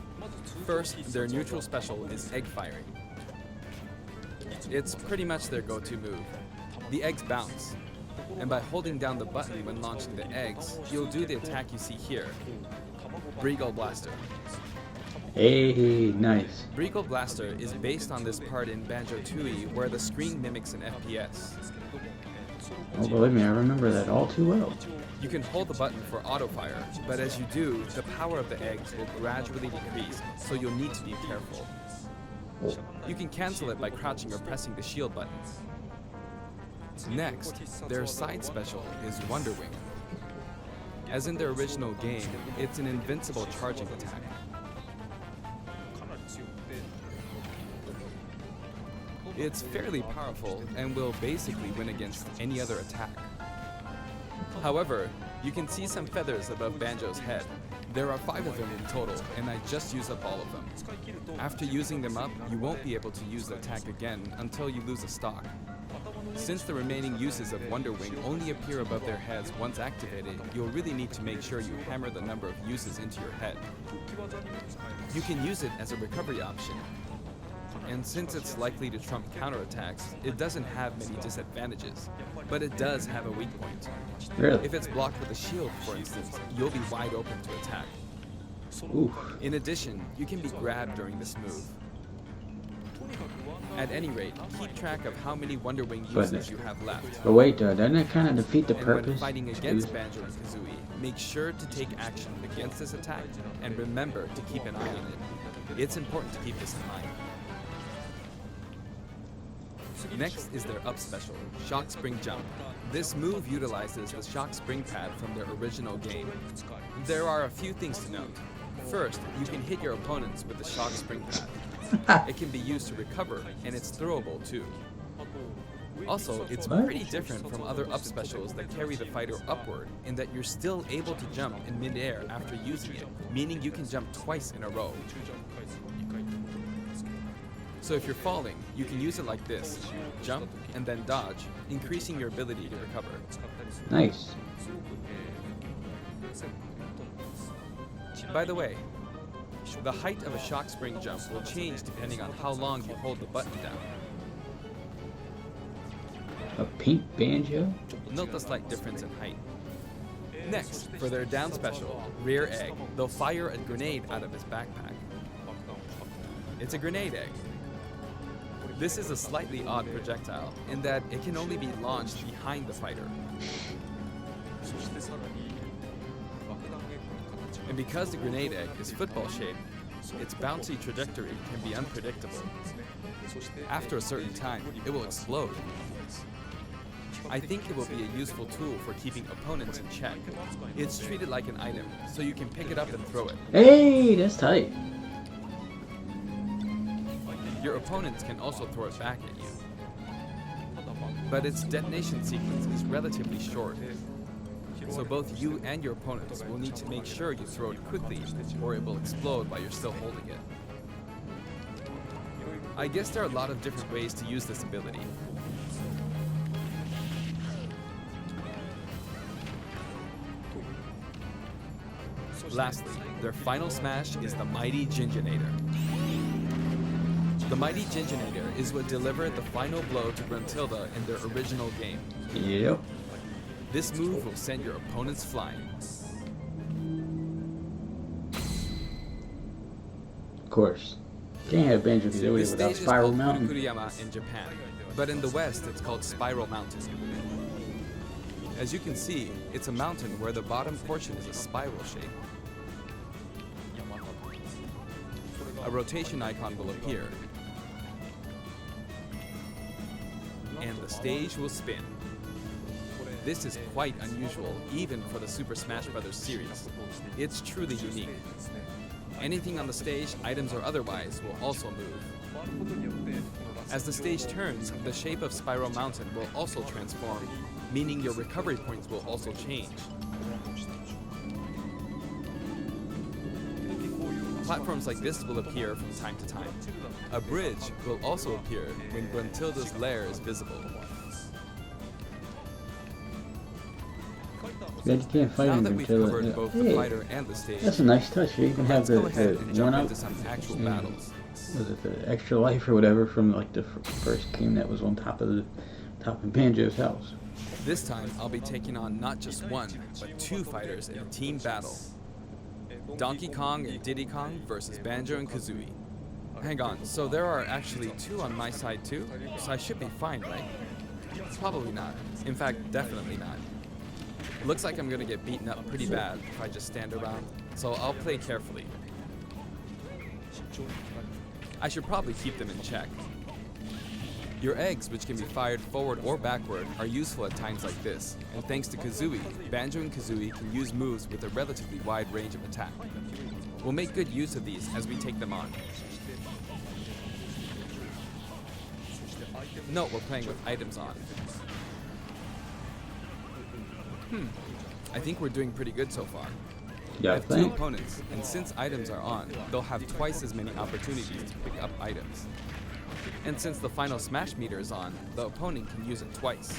First, their neutral special is Egg Firing. It's pretty much their go-to move. The eggs bounce, and by holding down the button when launching the eggs, you'll do the attack you see here, Regal Blaster. Hey, nice. Brico Blaster is based on this part in Banjo-Tooie where the screen mimics an FPS. Oh, believe me, I remember that all too well. You can hold the button for auto fire, but as you do, the power of the eggs will gradually decrease, so you'll need to be careful. You can cancel it by crouching or pressing the shield button. Next, their side special is Wonder Wing. As in their original game, it's an invincible charging attack. It's fairly powerful and will basically win against any other attack. However, you can see some feathers above Banjo's head. There are 5 of them in total, and I just used up all of them. After using them up, you won't be able to use the attack again until you lose a stock. Since the remaining uses of Wonder Wing only appear above their heads once activated, you'll really need to make sure you hammer the number of uses into your head. You can use it as a recovery option. And since it's likely to trump counterattacks, it doesn't have many disadvantages, but it does have a weak point. Really? If it's blocked with a shield, for instance, you'll be wide open to attack. Ooh. In addition, you can be grabbed during this move. At any rate, keep track of how many Wonder Wing uses you have left. But wait, doesn't it kind of defeat the And purpose? when fighting against Banjo and Kazooie, make sure to take action against this attack, and remember to keep an eye on it. It's important to keep this in mind. Next is their up special, Shock Spring Jump. This move utilizes the Shock Spring pad from their original game. There are a few things to note. First, you can hit your opponents with the Shock Spring pad. It can be used to recover, and it's throwable too. Also, it's pretty different from other up specials that carry the fighter upward in that you're still able to jump in midair after using it, meaning you can jump twice in a row. So if you're falling, you can use it like this, jump and then dodge, increasing your ability to recover. Nice. By the way, the height of a Shock Spring jump will change depending on how long you hold the button down. A pink Banjo? Note the slight difference in height. Next, for their down special, Rear Egg, they'll fire a grenade out of his backpack. It's a grenade egg. This is a slightly odd projectile in that it can only be launched behind the fighter. And because the grenade egg is football shaped, its bouncy trajectory can be unpredictable. After a certain time, it will explode. I think it will be a useful tool for keeping opponents in check. It's treated like an item, so you can pick it up and throw it. Hey, that's tight. Your opponents can also throw it back at you. But its detonation sequence is relatively short, so both you and your opponents will need to make sure you throw it quickly, or it will explode while you're still holding it. I guess there are a lot of different ways to use this ability. Lastly, their final smash is the Mighty Ginginator. The Mighty Ginginator is what delivered the final blow to Gruntilda in their original game. Yep. This move will send your opponents flying. Of course. Can't have Banjo Kazooie This without stage is Spiral called Mountain. Fukuriyama in Japan, but in the West it's called Spiral Mountain. As you can see, it's a mountain where the bottom portion is a spiral shape. A rotation icon will appear, and the stage will spin. This is quite unusual, even for the Super Smash Bros. Series. It's truly unique. Anything on the stage, items or otherwise, will also move. As the stage turns, the shape of Spiral Mountain will also transform, meaning your recovery points will also change. Platforms like this will appear from time to time. A bridge will also appear when Gruntilda's lair is visible. Glad you can't fight Now him that we've until covered both the hey, fighter and the stage, that's a nice touch. You can have let's the, go ahead and the jump one up. into some actual battles. Was it the extra life or whatever from like the first game that was on top of Banjo's house? This time, I'll be taking on not just one, but two fighters in a team battle. Donkey Kong and Diddy Kong versus Banjo and Kazooie. Hang on, so there are actually 2 on my side too? So I should be fine, right? Probably not. In fact, definitely not. Looks like I'm gonna get beaten up pretty bad if I just stand around, so I'll play carefully. I should probably keep them in check. Your eggs, which can be fired forward or backward, are useful at times like this, and thanks to Kazooie, Banjo and Kazooie can use moves with a relatively wide range of attack. We'll make good use of these as we take them on. Note we're playing with items on. I think we're doing pretty good so far. Yeah, I have 2 opponents, and since items are on, they'll have twice as many opportunities to pick up items. And since the final smash meter is on, the opponent can use it twice.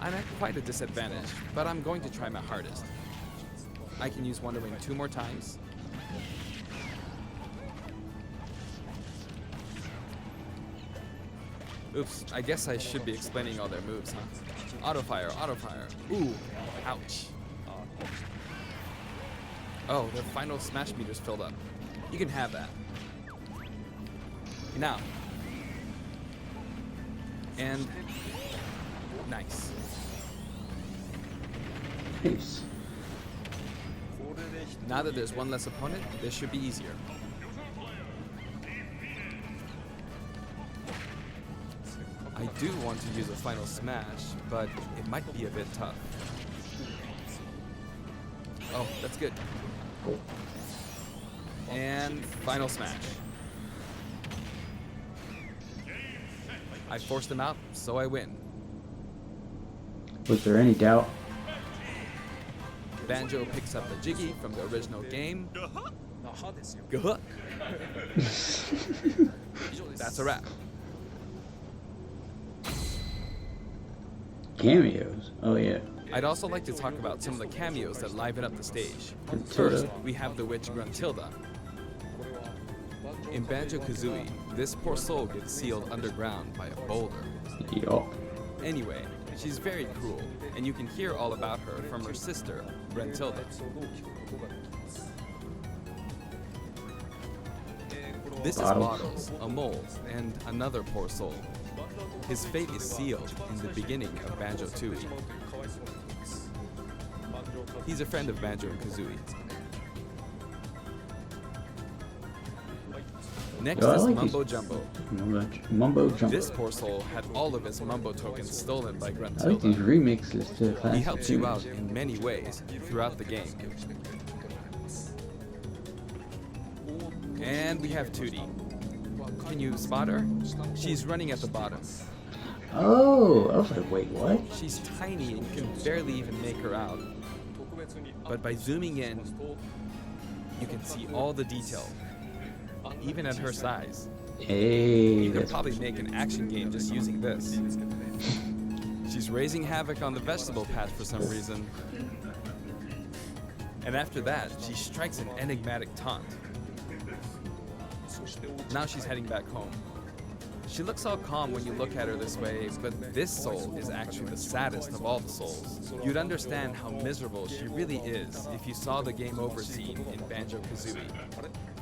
I'm at quite a disadvantage, but I'm going to try my hardest. I can use Wonder Wing 2 more times. Oops, I guess I should be explaining all their moves, huh? Auto fire, auto fire. Ooh, ouch. Oh, their final smash meter's filled up. You can have that. Now. And nice. Nice. Now that there's one less opponent, this should be easier. I do want to use a final smash, but it might be a bit tough. Oh, that's good. And final smash. I forced them out, so I win. Was there any doubt? Banjo picks up the Jiggy from the original game. Gah. That's a wrap. Cameos? Oh yeah. I'd also like to talk about some of the cameos that liven up the stage. Gruntilda. First, we have the witch Gruntilda. In Banjo-Kazooie, this poor soul gets sealed underground by a boulder. Yup. Anyway, she's very cruel, and you can hear all about her from her sister, Gruntilda. This is Bottles, a mole, and another poor soul. His fate is sealed in the beginning of Banjo-Tooie. He's a friend of Banjo and Kazooie. Next Yo, I is like Mumbo these- Jumbo. Mumbo Jumbo. This poor soul had all of his Mumbo tokens stolen by I like these Gruntilda. remixes to classic He helps you out tunes. in many ways throughout the game. And we have Tootie. Can you spot her? She's running at the bottom. Oh, I was like, wait, what? She's tiny and you can barely even make her out. But by zooming in, you can see all the detail, even at her size. Hey, You could that's probably make an action game just using this. She's raising havoc on the vegetable patch for some reason. And after that, she strikes an enigmatic taunt. Now she's heading back home. She looks all calm when you look at her this way, but this soul is actually the saddest of all the souls. You'd understand how miserable she really is if you saw the game over scene in Banjo-Kazooie.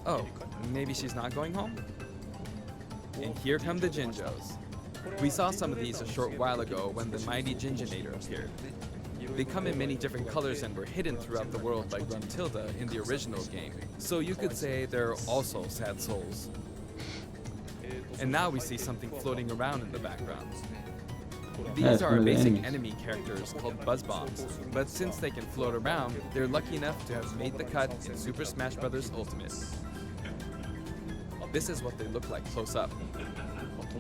Oh, maybe she's not going home? And here come the Jinjos. We saw some of these a short while ago when the mighty Jinjonator appeared. They come in many different colors and were hidden throughout the world by Gruntilda in the original game, so you could say they're also sad souls. And now we see something floating around in the background. These That's are one our of the basic enemies. enemy characters called Buzz Bombs, but since they can float around, they're lucky enough to have made the cut in Super Smash Bros. Ultimate. This is what they look like close up.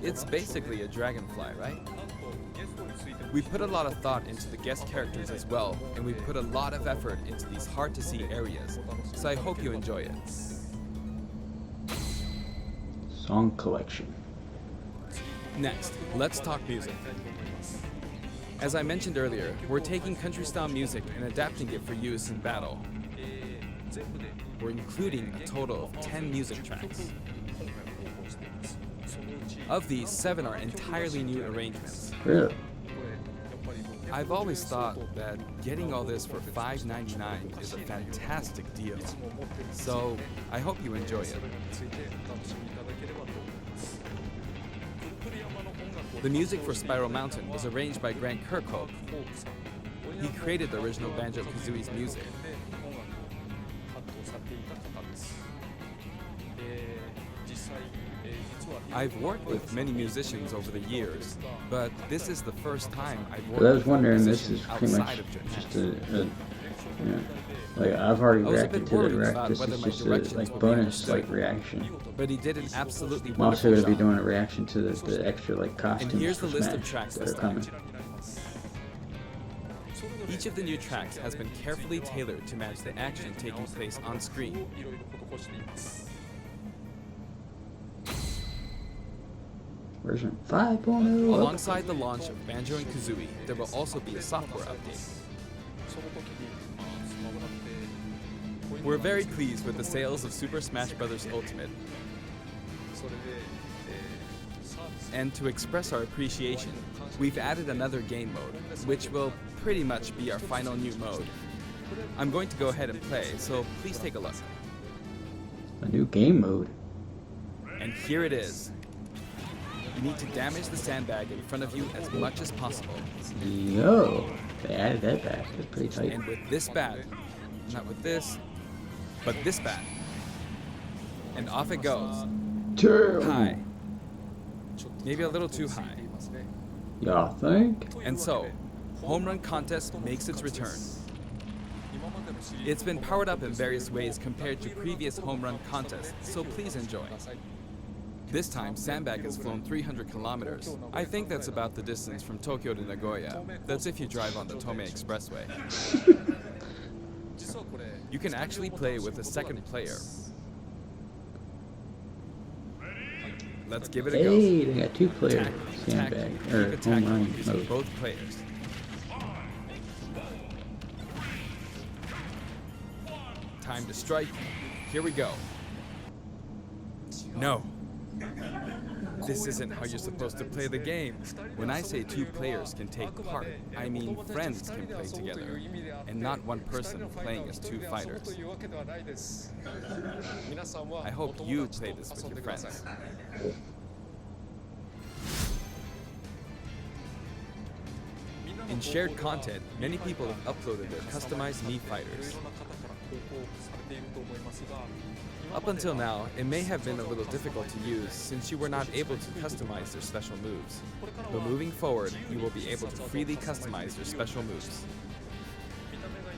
It's basically a dragonfly, right? We put a lot of thought into the guest characters as well, and we put a lot of effort into these hard-to-see areas, so I hope you enjoy it. song collection. Next, let's talk music. As I mentioned earlier, we're taking country-style music and adapting it for use in battle. We're including a total of 10 music tracks. Of these, 7 are entirely new arrangements. Really? I've always thought that getting all this for $5.99 is a fantastic deal. So I hope you enjoy it. The music for Spiral Mountain was arranged by Grant Kirkhope. He created the original Banjo-Kazooie's music. I've worked with many musicians over the years, but this is the first time I've worked But I was with a wondering, this musician is pretty much outside of Japan. just like I've already I was a reacted bit to the worried direct. about This whether is my just a directions like would be bonus like understood. reaction. But he did an absolutely I'm also wonderful gonna be job. doing a reaction to the extra like costumes And here's for the list Smash of tracks that are this time. coming. Each of the new tracks has been carefully tailored to match the action taking place on screen. Version 5.0. Alongside the launch of Banjo and Kazooie, there will also be a software update. We're very pleased with the sales of Super Smash Bros. Ultimate. And to express our appreciation, we've added another game mode, which will pretty much be our final new mode. I'm going to go ahead and play, so please take a look. A new game mode. And here it is. You need to damage the sandbag in front of you as much as possible. Yo, they added that back. It's pretty tight. And with this bat, not with this, but this bat. And off it goes. Terrible. High. Maybe a little too high. Y'all think? And so, Home Run Contest makes its return. It's been powered up in various ways compared to previous Home Run contests, so please enjoy. This time, Sandbag has flown 300 kilometers. I think that's about the distance from Tokyo to Nagoya. That's if you drive on the Tomei Expressway. You can actually play with a second player. Let's give it a go. Hey, they got 2 player Attack, sandbag keep or attacking home run using mode. both players. Time to strike. Here we go. No. This isn't how you're supposed to play the game. When I say 2 players can take part, I mean friends can play together, and not one person playing as 2 fighters. I hope you play this with your friends. In shared content, many people have uploaded their customized Mii fighters. Up until now, it may have been a little difficult to use since you were not able to customize their special moves. But moving forward, you will be able to freely customize their special moves.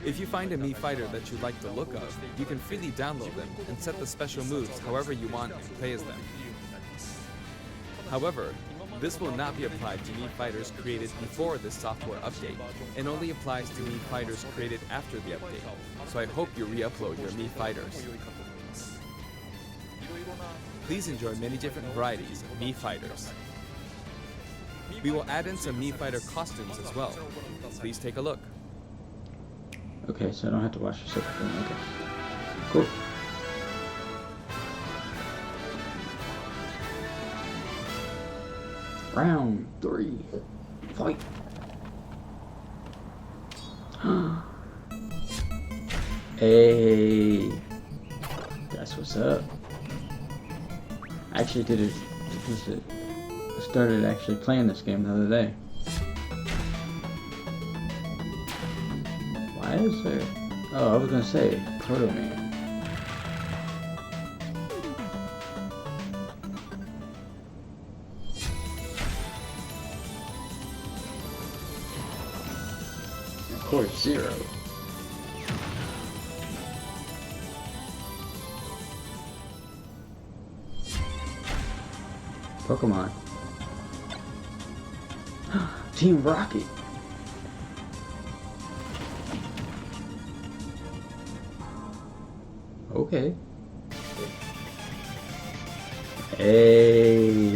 If you find a Mii fighter that you like the look of, you can freely download them and set the special moves however you want and play as them. However, this will not be applied to Mii fighters created before this software update, and only applies to Mii fighters created after the update. So I hope you re-upload your Mii fighters. Please enjoy many different varieties of Mii fighters. We will add in some Mii fighter costumes as well. Please take a look. Okay, so I don't have to watch the second thing. Okay. Cool. Round 3. Fight. Hey. That's what's up. I actually did it. I started actually playing this game the other day. Why is there? Oh, I was gonna say Proto Man. Of course, Zero. Pokemon. Team Rocket. Okay. Hey.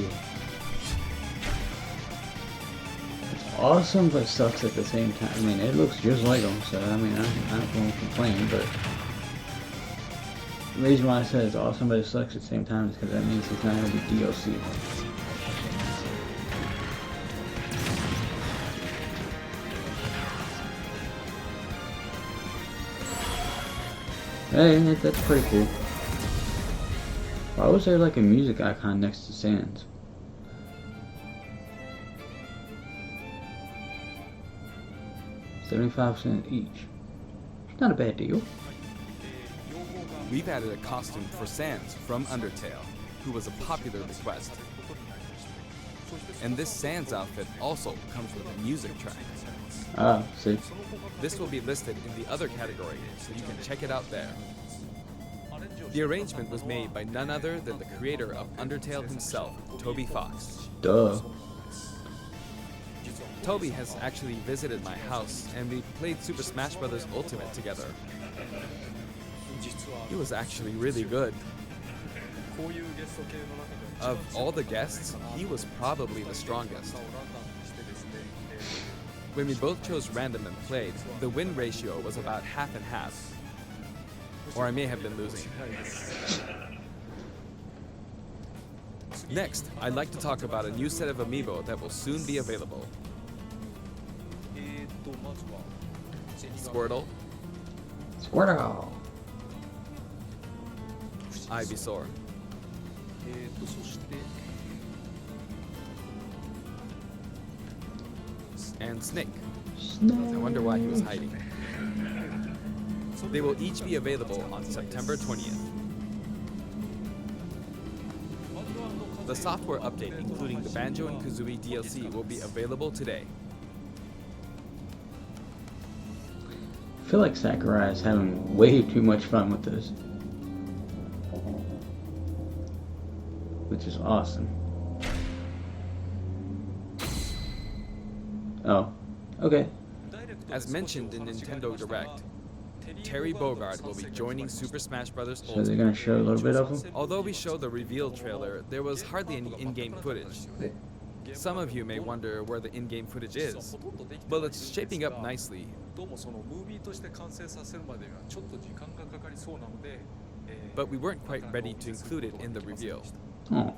It's awesome, but sucks at the same time. I mean, it looks just like them, so I mean, I don't complain, but the reason why I said it's awesome, but it sucks at the same time is because that means it's not going to be DLC. Hey, that's pretty cool. Why was there like a music icon next to Sans? $75 each. Not a bad deal. We've added a costume for Sans from Undertale, who was a popular request. And this Sans outfit also comes with a music track. Ah, see. This will be listed in the other category, so you can check it out there. The arrangement was made by none other than the creator of Undertale himself, Toby Fox. Duh. Toby has actually visited my house, and we played Super Smash Bros. Ultimate together. He was actually really good. Of all the guests, he was probably the strongest. When we both chose random and played, the win ratio was about half and half. Or I may have been losing. Next, I'd like to talk about a new set of amiibo that will soon be available. Squirtle, Squirtle. Ivysaur, and Snake. I wonder why he was hiding. They will each be available on September 20th. The software update, including the Banjo and Kazooie DLC, will be available today. I feel like Sakurai is having way too much fun with this. Which is awesome. Oh, okay. As mentioned in Nintendo Direct, Terry Bogard will be joining Super Smash Bros. So Ultimate. they're gonna show a little bit of him? Although we showed the reveal trailer, there was hardly any in-game footage. Some of you may wonder where the in-game footage is. Well, it's shaping up nicely. But we weren't quite ready to include it in the reveal. Oh.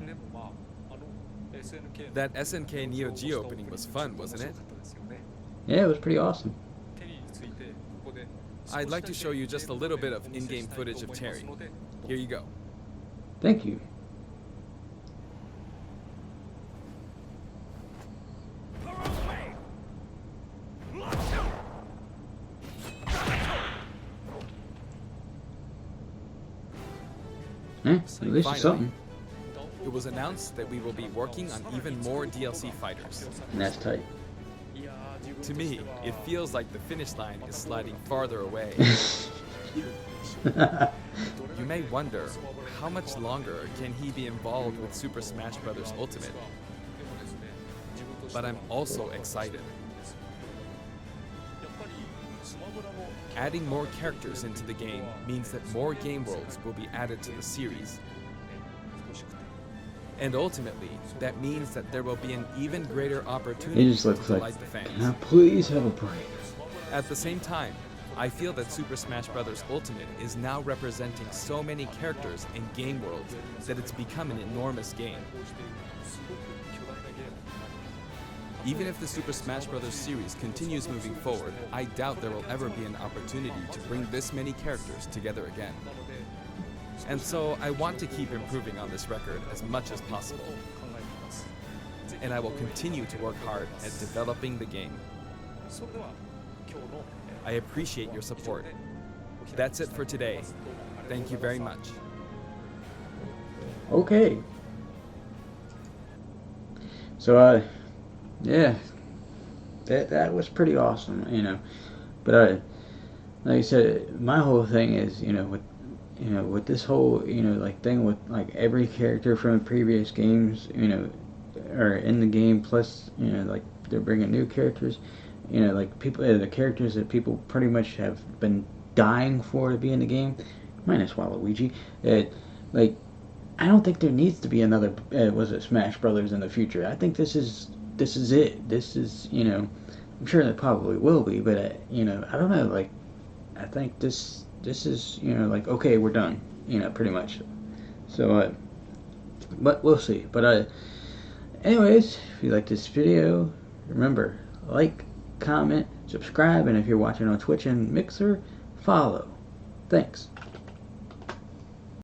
That SNK Neo Geo opening was fun, wasn't it? Yeah, it was pretty awesome. I'd like to show you just a little bit of in-game footage of Terry. Here you go. Thank you. At least it's Finally, something. it was announced that we will be working on even more DLC fighters. And that's tight. To me, it feels like the finish line is sliding farther away. You may wonder, how much longer can he be involved with Super Smash Bros. Ultimate? But I'm also excited. Adding more characters into the game means that more game worlds will be added to the series. And ultimately, that means that there will be an even greater opportunity He just to looks like, delight the fans. can I please have a break? At the same time, I feel that Super Smash Bros. Ultimate is now representing so many characters and game worlds that it's become an enormous game. Even if the Super Smash Bros. Series continues moving forward, I doubt there will ever be an opportunity to bring this many characters together again. And so I want to keep improving on this record as much as possible. And I will continue to work hard at developing the game. I appreciate your support. That's it for today. Thank you very much. Okay. So, yeah, that was pretty awesome, you know. But like I said, my whole thing is, with this whole, like thing with like every character from previous games, are in the game, plus, like they're bringing new characters, like people, the characters that people pretty much have been dying for to be in the game, minus Waluigi. Like, I don't think there needs to be another, Smash Brothers in the future. I think this is it. This is, I'm sure there probably will be, but I don't know. Like, I think this is, like, okay, we're done. Pretty much. So, but we'll see. But anyways, if you like this video, remember, like, comment, subscribe, and if you're watching on Twitch and Mixer, follow. Thanks.